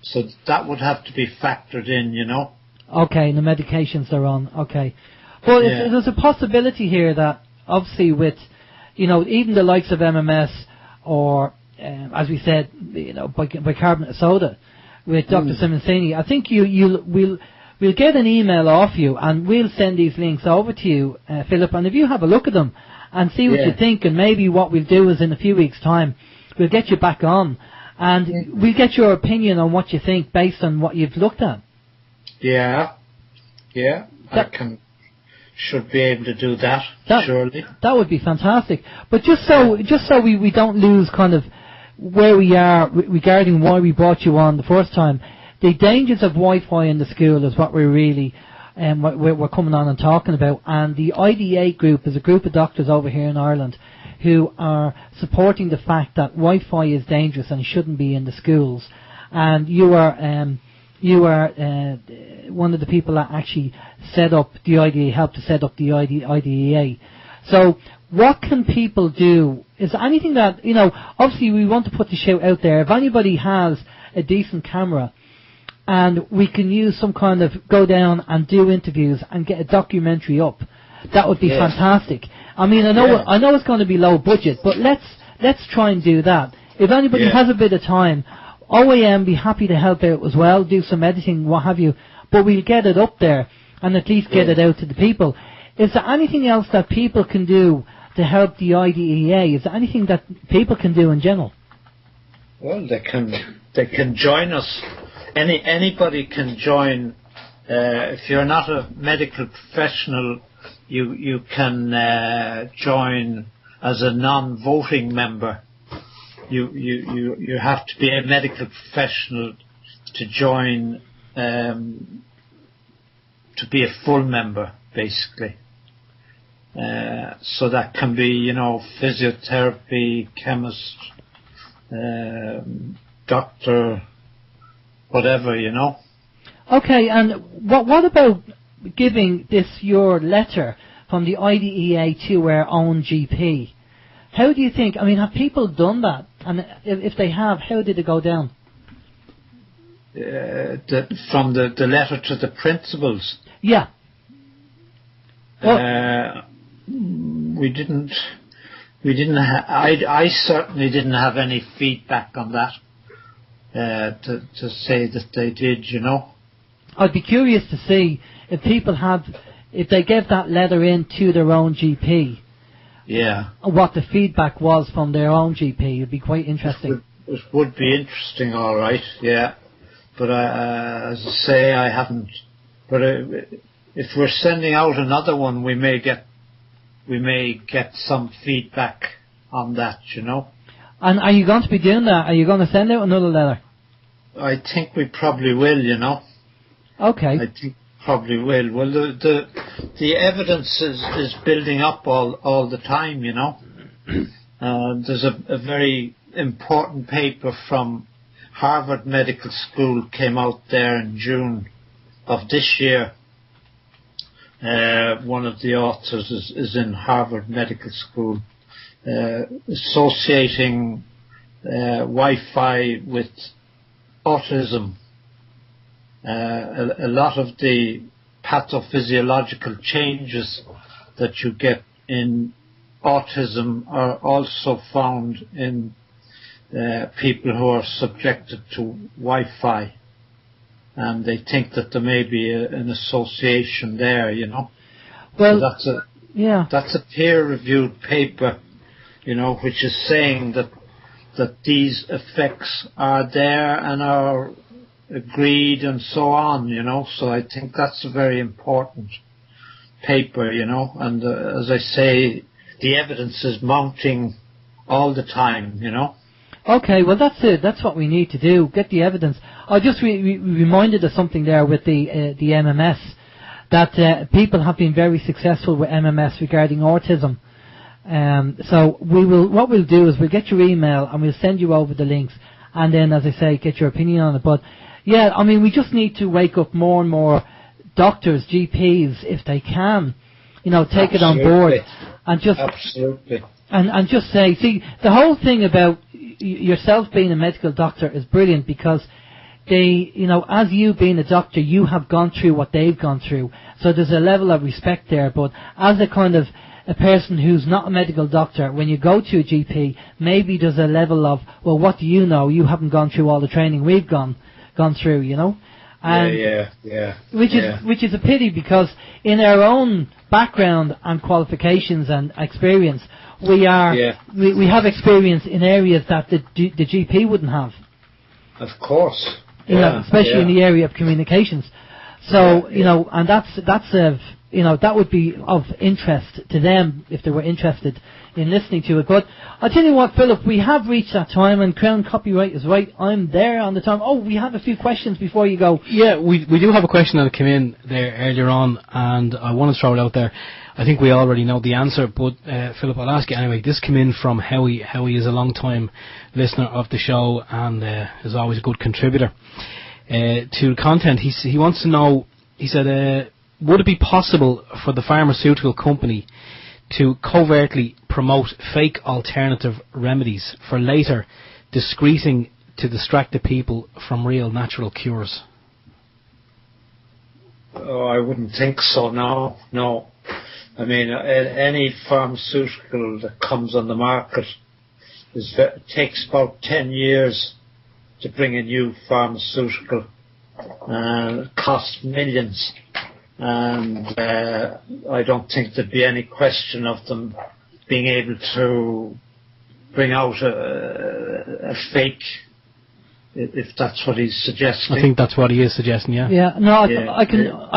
So that would have to be factored in, you know. Okay, the medications they're on. Okay. Well, there's a possibility here that, obviously, with, you know, even the likes of MMS or, as we said, you know, bicarbonate of soda with Dr. Simoncini, I think we'll get an email off you, and we'll send these links over to you, Philip, and if you have a look at them and see what you think, and maybe what we'll do is in a few weeks' time, we'll get you back on, and we'll get your opinion on what you think based on what you've looked at. Yeah. Should be able to do that, surely. That would be fantastic. But just so we don't lose kind of where we are regarding why we brought you on the first time, the dangers of Wi-Fi in the school is what we're really we're coming on and talking about. And the IDA group is a group of doctors over here in Ireland who are supporting the fact that Wi-Fi is dangerous and shouldn't be in the schools. And you are one of the people that actually set up the IDA, helped to set up the IDEA. So what can people do? Is there anything that, you know, obviously we want to put the show out there. If anybody has a decent camera and we can use some kind of, go down and do interviews and get a documentary up, that would be fantastic. I mean, I know it's going to be low budget, but let's try and do that. If anybody has a bit of time, OYM be happy to help out as well, do some editing, what have you, but we'll get it up there and at least get it out to the people. Is there anything else that people can do to help the IDEA? Is there anything that people can do in general? Well, they can join us. Anybody can join. If you're not a medical professional, you can join as a non-voting member. You have to be a medical professional to join, to be a full member, basically. So that can be, physiotherapy, chemist, doctor, whatever, Okay, and what about giving this your letter from the IDEA to our own GP? How do you think, have people done that? And if they have, how did it go down? From the letter to the principals? Yeah. We didn't I certainly didn't have any feedback on that, to say that they did, I'd be curious to see if people if they gave that letter in to their own GP. Yeah. What the feedback was from their own GP. It'd be quite interesting. It would be interesting, all right, yeah. But as I say, I haven't. But if we're sending out another one, we may get some feedback on that, And are you going to be doing that? Are you going to send out another letter? I think we probably will, Okay. I think probably will. Well, the evidence is building up all the time, There's a very important paper from Harvard Medical School came out there in June of this year. One of the authors is in Harvard Medical School, associating Wi-Fi with autism. A lot of the pathophysiological changes that you get in autism are also found in people who are subjected to Wi-Fi, and they think that there may be an association there, Well, so that's a peer-reviewed paper, which is saying that these effects are there and are agreed and so on, So I think that's a very important paper, and as I say, the evidence is mounting all the time, Okay, well that's it. That's what we need to do. Get the evidence. I just reminded of something there with the MMS, that people have been very successful with MMS regarding autism. So what we'll do is we'll get your email and we'll send you over the links, and then, as I say, get your opinion on it. But yeah, we just need to wake up more and more doctors, GPs, if they can, take it on board and just and just say, see, the whole thing about yourself being a medical doctor is brilliant, because they, as you being a doctor, you have gone through what they've gone through. So there's a level of respect there. But as a kind of a person who's not a medical doctor, when you go to a GP, maybe there's a level of, well, what do you know? You haven't gone through all the training we've gone through, And which is a pity, because in our own background and qualifications and experience, we have experience in areas that the GP wouldn't have. Of course. Especially in the area of communications. So, and that's that would be of interest to them if they were interested in listening to it. But I'll tell you what, Philip, we have reached that time, and Crown Copyright is right. I'm there on the time. Oh, we have a few questions before you go. Yeah, we do have a question that came in there earlier on, and I want to throw it out there. I think we already know the answer, but Philip, I'll ask you anyway. This came in from Howie. Howie is a long-time listener of the show and is always a good contributor to content. He wants to know, he said, would it be possible for the pharmaceutical company to covertly promote fake alternative remedies for later discreeting to distract the people from real natural cures? Oh, I wouldn't think so, no. Any pharmaceutical that comes on the market takes about 10 years to bring a new pharmaceutical, and it costs millions. And I don't think there'd be any question of them being able to bring out a fake, if that's what he's suggesting. I think that's what he is suggesting, yeah. Yeah, no, I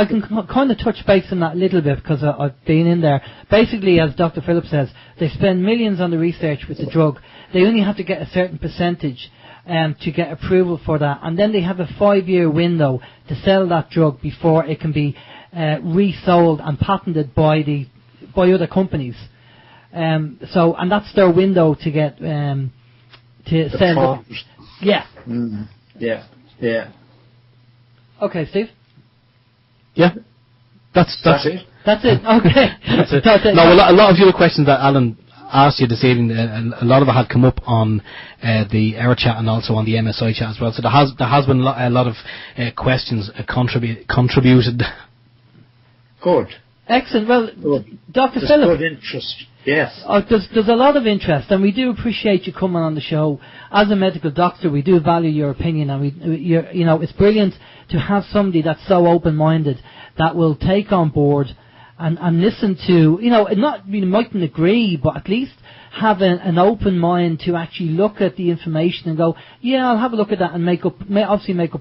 can kind of touch base on that a little bit, because I've been in there. Basically, as Dr. Phillips says, they spend millions on the research with the drug. They only have to get a certain percentage to get approval for that, and then they have a 5-year window to sell that drug before it can be resold and patented by other companies. And that's their window to get to sell. Yeah. Mm. Yeah. Yeah. Okay, Steve. Yeah. That's it. That's it. Okay. That's it. No, a lot of the other questions that Alan asked you this evening, a lot of it had come up on the Air chat and also on the MSI chat as well. So there has been a lot of questions contributed. Good. Excellent. Well, good. Dr. Philip. Good interest. Yes. There's a lot of interest, and we do appreciate you coming on the show. As a medical doctor, we do value your opinion, and it's brilliant to have somebody that's so open-minded that will take on board and listen to, mightn't agree, but at least have an open mind to actually look at the information and go, yeah, I'll have a look at that and make up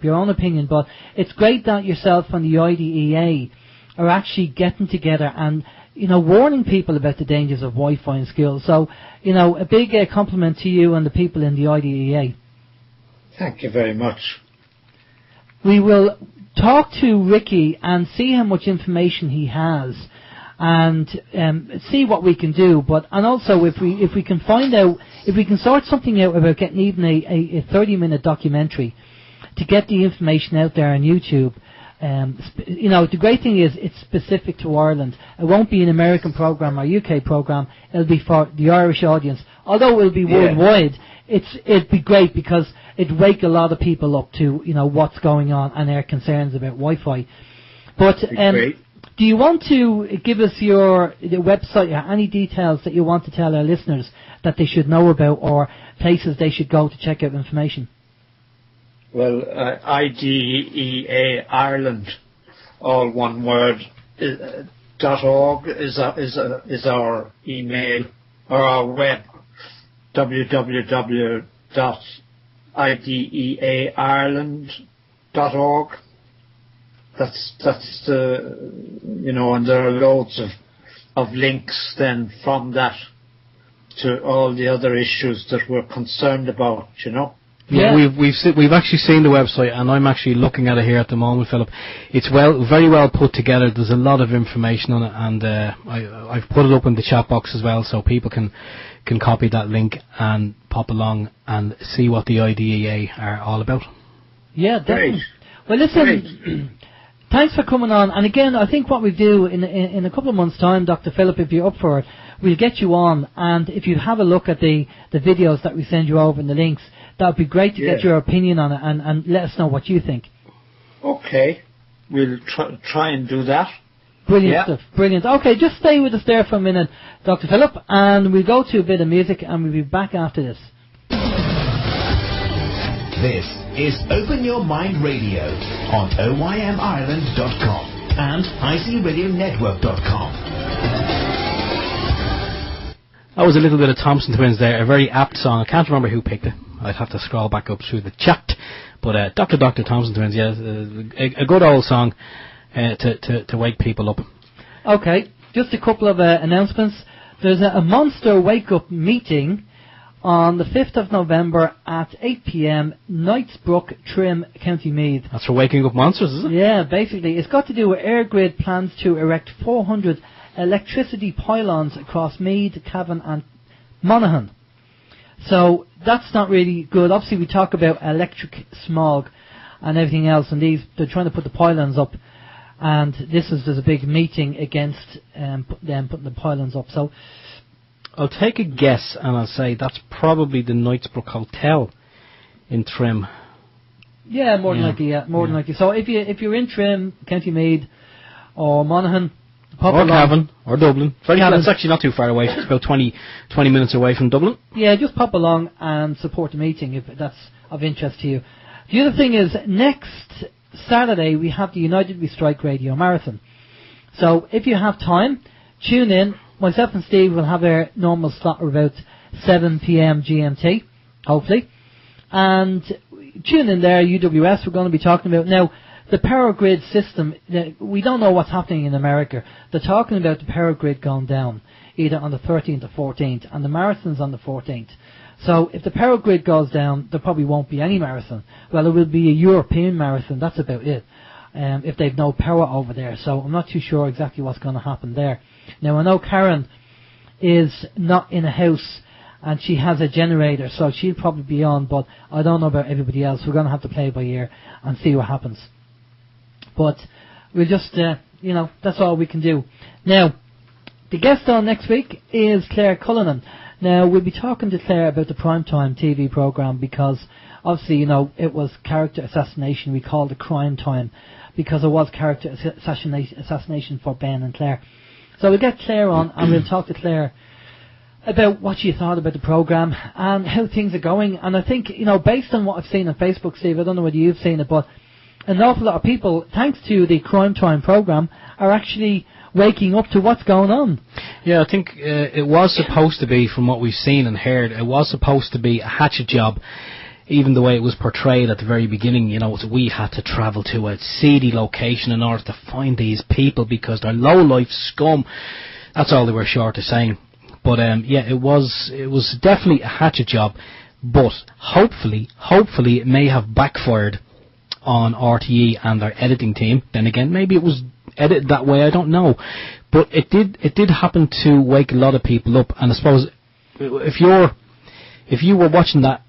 your own opinion. But it's great that yourself and the IDEA are actually getting together and, warning people about the dangers of Wi-Fi in schools. So, a big compliment to you and the people in the IDEA. Thank you very much. We will talk to Ricky and see how much information he has and see what we can do. And also if we can find out, if we can sort something out about getting even a 30-minute documentary to get the information out there on YouTube. The great thing is it's specific to Ireland. It won't be an American program or UK program. It'll be for the Irish audience. Although it'll be worldwide, it'd be great because it'd wake a lot of people up to what's going on and their concerns about Wi-Fi. But do you want to give us the website or any details that you want to tell our listeners that they should know about or places they should go to check out information? Well, IDEA Ireland, all one word, .org is our email or our web, www.ideaireland.org. That's and there are loads of links then from that to all the other issues that we're concerned about, Yeah, we've actually seen the website, and I'm actually looking at it here at the moment, Philip. It's very well put together. There's a lot of information on it, and I've put it up in the chat box as well, so people can copy that link and pop along and see what the IDEA are all about. Yeah, definitely. Well, listen, thanks for coming on. And again, I think what we do in a couple of months' time, Dr. Philip, if you're up for it, we'll get you on, and if you have a look at the videos that we send you over and the links, that would be great to get your opinion on it and let us know what you think. Okay. We'll try and do that. Brilliant stuff. Brilliant. Okay, just stay with us there for a minute, Dr. Philip, and we'll go to a bit of music and we'll be back after this. This is Open Your Mind Radio on OYMIreland.com and ICRadioNetwork.com. That was a little bit of Thompson Twins there, a very apt song. I can't remember who picked it. I'd have to scroll back up through the chat. But Dr. Thompson Twins, a good old song to wake people up. Okay, just a couple of announcements. There's a Monster Wake Up meeting on the 5th of November at 8 p.m, Knightsbrook, Trim, County Meath. That's for waking up monsters, is it? Yeah, basically. It's got to do with AirGrid plans to erect 400 electricity pylons across Meath, Cavan and Monaghan. So that's not really good. Obviously we talk about electric smog and everything else, and they're trying to put the pylons up, and there's a big meeting against them putting the pylons up. So I'll take a guess and I'll say that's probably the Knightsbrook Hotel in Trim. Yeah, more than likely. So if you're in Trim, County Meath or Monaghan, or Cavan, or Dublin. It's actually not too far away. It's about 20 minutes away from Dublin. Yeah, just pop along and support the meeting if that's of interest to you. The other thing is, next Saturday we have the United We Strike Radio Marathon. So if you have time, tune in. Myself and Steve will have our normal slot about 7 p.m. GMT, hopefully. And tune in there, UWS, we're going to be talking about now. The power grid system, we don't know what's happening in America. They're talking about the power grid going down, either on the 13th or 14th, and the marathon's on the 14th. So if the power grid goes down, there probably won't be any marathon. Well, it will be a European marathon, that's about it, if they've no power over there. So I'm not too sure exactly what's going to happen there. Now, I know Karen is not in a house and she has a generator, so she'll probably be on, but I don't know about everybody else. We're going to have to play it by ear and see what happens. But we'll just, that's all we can do. Now, the guest on next week is Claire Cullinan. Now, we'll be talking to Claire about the Primetime TV programme because, obviously, it was character assassination. We called it Crime Time because it was character assassination for Ben and Claire. So we'll get Claire on and we'll talk to Claire about what she thought about the programme and how things are going. And I think, based on what I've seen on Facebook, Steve, I don't know whether you've seen it, but an awful lot of people, thanks to the Crime Time programme, are actually waking up to what's going on. Yeah, I think it was supposed to be, from what we've seen and heard, it was supposed to be a hatchet job. Even the way it was portrayed at the very beginning, we had to travel to a seedy location in order to find these people because they're low-life scum. That's all they were short of saying. But it was definitely a hatchet job. But hopefully it may have backfired on RTE and their editing team. Then again, maybe it was edited that way, I don't know. But it did happen to wake a lot of people up. And I suppose if you were watching that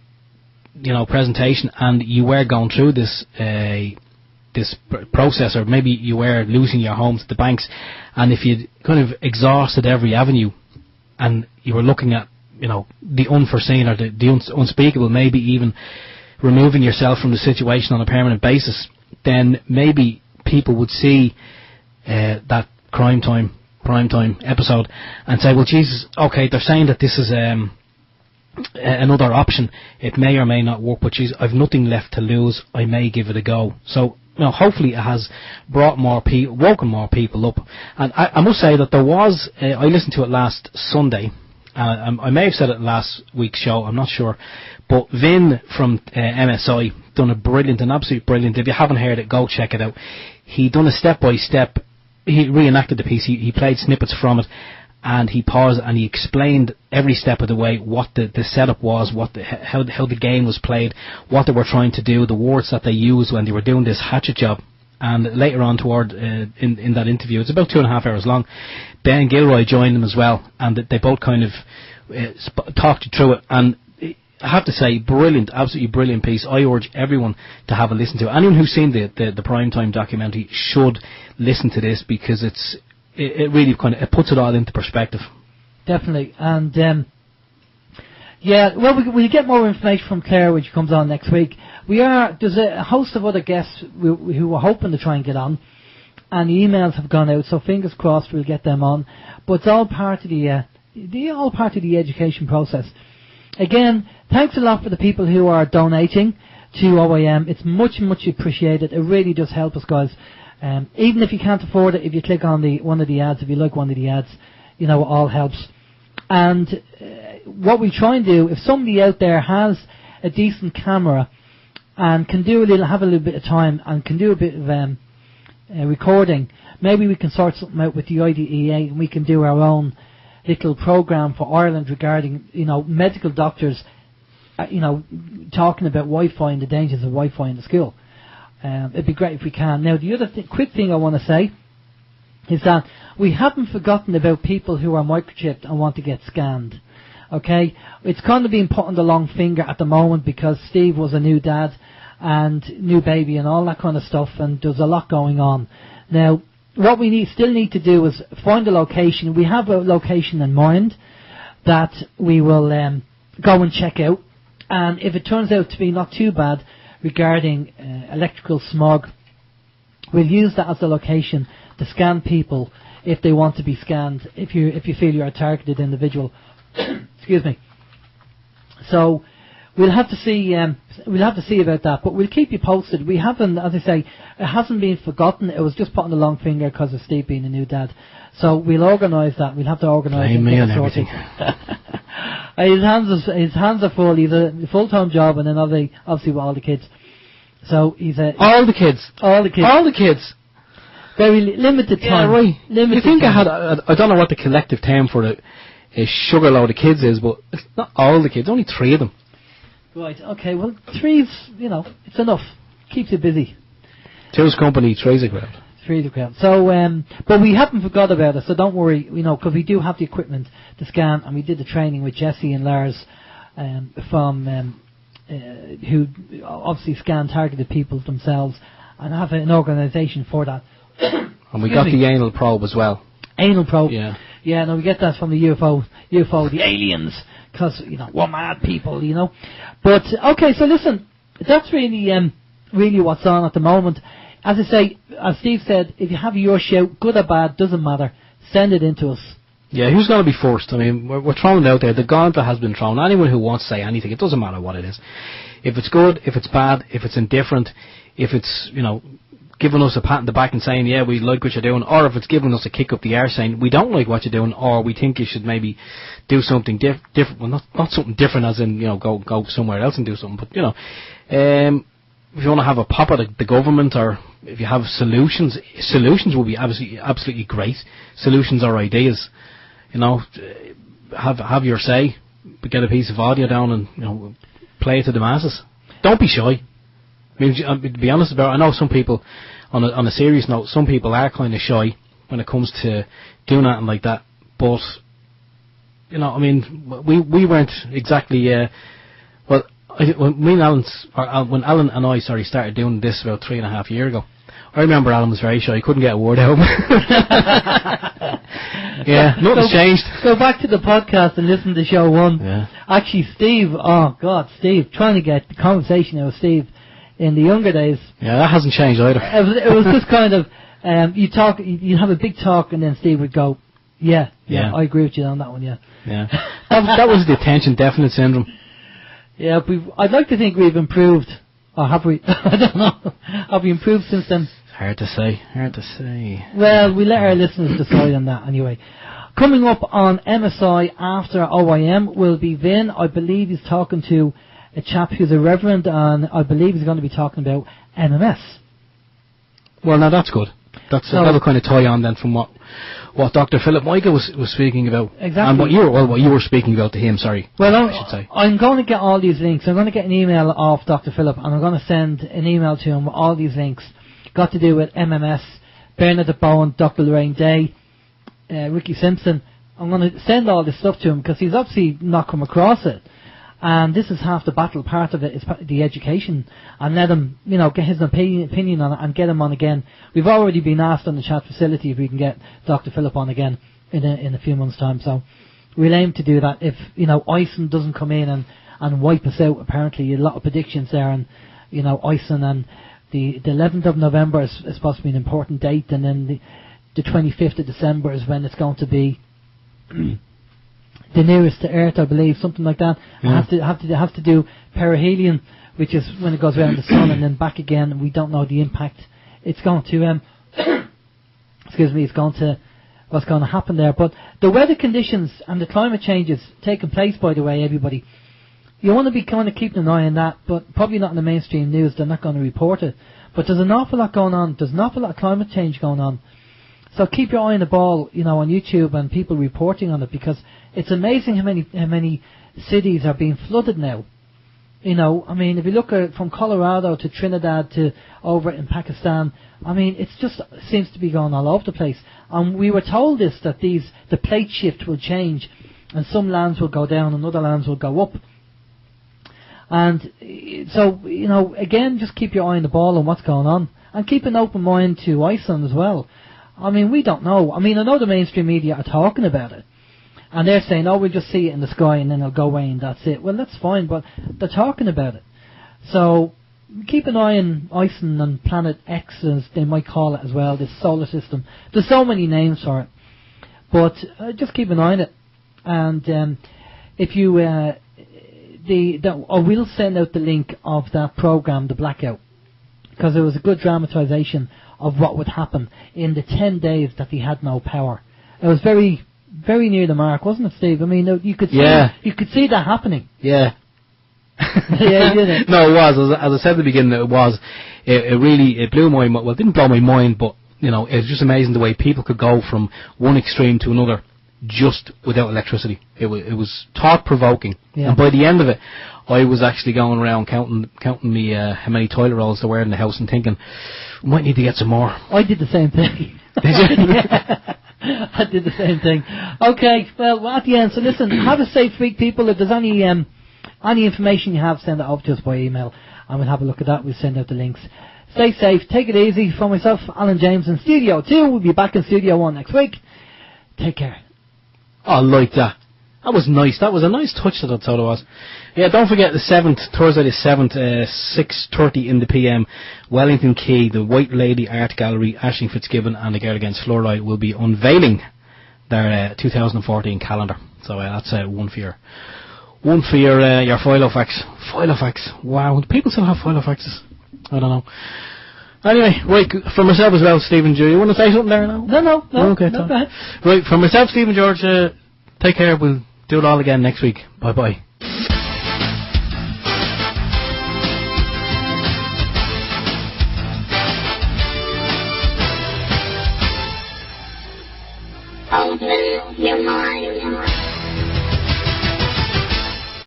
presentation and you were going through this process, or maybe you were losing your home to the banks, and if you'd kind of exhausted every avenue and you were looking at the unforeseen or the unspeakable, maybe even removing yourself from the situation on a permanent basis, then maybe people would see that primetime episode and say, well, Jesus, okay, they're saying that this is another option. It may or may not work, but geez, I've nothing left to lose. I may give it a go. So, hopefully it has brought woken more people up. And I must say that there was, I listened to it last Sunday. I may have said it last week's show, I'm not sure. But Vin from MSI done an absolute brilliant. If you haven't heard it, go check it out. He done a step-by-step, he reenacted the piece, he played snippets from it, and he paused and he explained every step of the way what the setup was, how the game was played, what they were trying to do, the words that they used when they were doing this hatchet job. And later on toward in that interview, it's about 2.5 hours long, Ben Gilroy joined them as well, and they both kind of talked you through it. And I have to say, brilliant, absolutely brilliant piece. I urge everyone to have a listen to it. Anyone who's seen the Primetime documentary should listen to this because it really it puts it all into perspective. Definitely. And we'll get more information from Claire when she comes on next week. There's a host of other guests who we're hoping to try and get on, and the emails have gone out, so fingers crossed we'll get them on. But it's all part of the education process. Again, thanks a lot for the people who are donating to OYM. It's much, much appreciated. It really does help us, guys. Even if you can't afford it, if you click on one of the ads, if you like one of the ads, it all helps. And what we try and do, if somebody out there has a decent camera and can have a little bit of time and can do a bit of recording, maybe we can sort something out with the IDEA and we can do our own little program for Ireland regarding, medical doctors, talking about Wi-Fi and the dangers of Wi-Fi in the school. It'd be great if we can. Now, the other quick thing I want to say is that we haven't forgotten about people who are microchipped and want to get scanned. Okay? It's kind of being put on the long finger at the moment because Steve was a new dad and new baby and all that kind of stuff, and there's a lot going on. Now, what we still need to do is find a location. We have a location in mind that we will go and check out, and if it turns out to be not too bad regarding electrical smog, we'll use that as a location to scan people if they want to be scanned, if you feel you're a targeted individual. Excuse me. So we'll have to see about that, but we'll keep you posted. We haven't, as I say, it hasn't been forgotten. It was just put on the long finger because of Steve being a new dad. So we'll organise that. We'll have to organise it. Me on everything. His hands are full. He's a full-time job, and then obviously with all the kids. So he's all the kids. Very limited time. Yeah, right. Limited. You think time. I don't know what the collective term for it sugar load of kids is, but it's not all the kids, only 3 of them. Right, okay, well, 3's, it's enough. Keeps you busy. 2's company, 3's a crowd. 3's a crowd. So, but we haven't forgot about it, so don't worry, because we do have the equipment to scan, and we did the training with Jesse and Lars from who obviously scan targeted people themselves, and have an organisation for that. And we got the anal probe as well. Anal probe. Yeah. Yeah, no, we get that from the UFO, the aliens, because, we're mad people, But, okay, so listen, that's really what's on at the moment. As I say, as Steve said, if you have your shout, good or bad, doesn't matter, send it in to us. Yeah, who's going to be first? I mean, we're throwing it out there. The gauntlet has been thrown. Anyone who wants to say anything, it doesn't matter what it is. If it's good, if it's bad, if it's indifferent, if it's, giving us a pat on the back and saying, yeah, we like what you're doing, or if it's giving us a kick up the arse saying, we don't like what you're doing, or we think you should maybe do something different. Well, not something different as in, go somewhere else and do something, but, if you want to have a pop at the government, or if you have solutions will be absolutely great. Solutions are ideas. Have your say, get a piece of audio down and, play it to the masses. Don't be shy. I mean, to be honest about it, I know some people, on a serious note, some people are kind of shy when it comes to doing that like that. But, I mean, we weren't exactly, when Alan and I started doing this about 3.5 years ago, I remember Alan was very shy. He couldn't get a word out. Yeah, nothing's changed. Go back to the podcast and listen to show 1. Yeah. Actually, Steve, trying to get the conversation out of Steve in the younger days. Yeah, that hasn't changed either. It was just kind of, you'd have a big talk and then Steve would go, yeah, I agree with you on that one, yeah. Yeah. That was the attention deficit syndrome. Yeah, I'd like to think we've improved. Or have we? I don't know. Have we improved since then? Hard to say. Well, we let our listeners decide on that anyway. Coming up on MSI after OYM will be Vin. I believe he's talking to a chap who's a reverend, and I believe he's going to be talking about MMS. Well, now that's good. That'll kind of tie on then from what Dr. Philip Michael was speaking about. Exactly. And what you were speaking about to him, sorry. Well, I should say. I'm going to get all these links. I'm going to get an email off Dr. Philip, and I'm going to send an email to him with all these links. Got to do with MMS, Bernadette Bowen, Dr. Lorraine Day, Ricky Simpson. I'm going to send all this stuff to him because he's obviously not come across it. And this is half the battle. Part of it is the education, and let him, get his opinion on it and get him on again. We've already been asked on the chat facility if we can get Dr. Philip on again in a few months' time. So we'll aim to do that. If Ison doesn't come in and wipe us out, apparently a lot of predictions there, and Ison and the 11th of November is supposed to be an important date, and then the 25th of December is when it's going to be. The nearest to Earth, I believe, something like that. Yeah. Have to do perihelion, which is when it goes around the sun and then back again. And we don't know the impact it's going to. It's going to what's going to happen there. But the weather conditions and the climate changes taking place, by the way, everybody, you want to be kind of keeping an eye on that, but probably not in the mainstream news. They're not going to report it. But there's an awful lot going on. There's an awful lot of climate change going on. So keep your eye on the ball, on YouTube and people reporting on it, because it's amazing how many cities are being flooded now. I mean, if you look at from Colorado to Trinidad to over in Pakistan, I mean, it's just seems to be going all over the place. And we were told that the plate shift will change, and some lands will go down and other lands will go up. And so, again, just keep your eye on the ball on what's going on, and keep an open mind to Iceland as well. I mean, we don't know. I mean, I know the mainstream media are talking about it. And they're saying, we'll just see it in the sky and then it'll go away and that's it. Well, that's fine, but they're talking about it. So, keep an eye on Iceland and Planet X, as they might call it as well, this solar system. There's so many names for it. But just keep an eye on it. And if you... I will send out the link of that program, The Blackout, because it was a good dramatisation of what would happen in the 10 days that he had no power. It was very, very near the mark, wasn't it, Steve? I mean, you could see that happening. Yeah. Yeah, you did it. No, it was. As I said at the beginning, it was. It really blew my mind. Well, it didn't blow my mind, but it was just amazing the way people could go from one extreme to another just without electricity. It was thought-provoking. Yeah. And by the end of it, I was actually going around counting me how many toilet rolls there were in the house and thinking, we might need to get some more. I did the same thing. Did you? Yeah. I did the same thing. Okay, well, we're at the end. So listen, have a safe week, people. If there's any information you have, send it over to us by email, and we'll have a look at that. We'll send out the links. Stay safe. Take it easy. For myself, Alan James, in Studio 2. We'll be back in Studio 1 next week. Take care. I like that. That was nice. That was a nice touch that I thought it was. Yeah, don't forget the 7th, Thursday the 7th, 6:30 in the PM, Wellington Quay, the White Lady Art Gallery, Aisling Fitzgibbon and the Girl Against Fluoride will be unveiling their 2014 calendar. So that's one for your Filofax. Filofax. Wow, do people still have Filofaxes? I don't know. Anyway, right, for myself as well, Stephen George, you want to say something there now? No. Okay, no, go ahead. Right, for myself, Stephen George, take care. We'll do it all again next week. Bye-bye. Open your mind.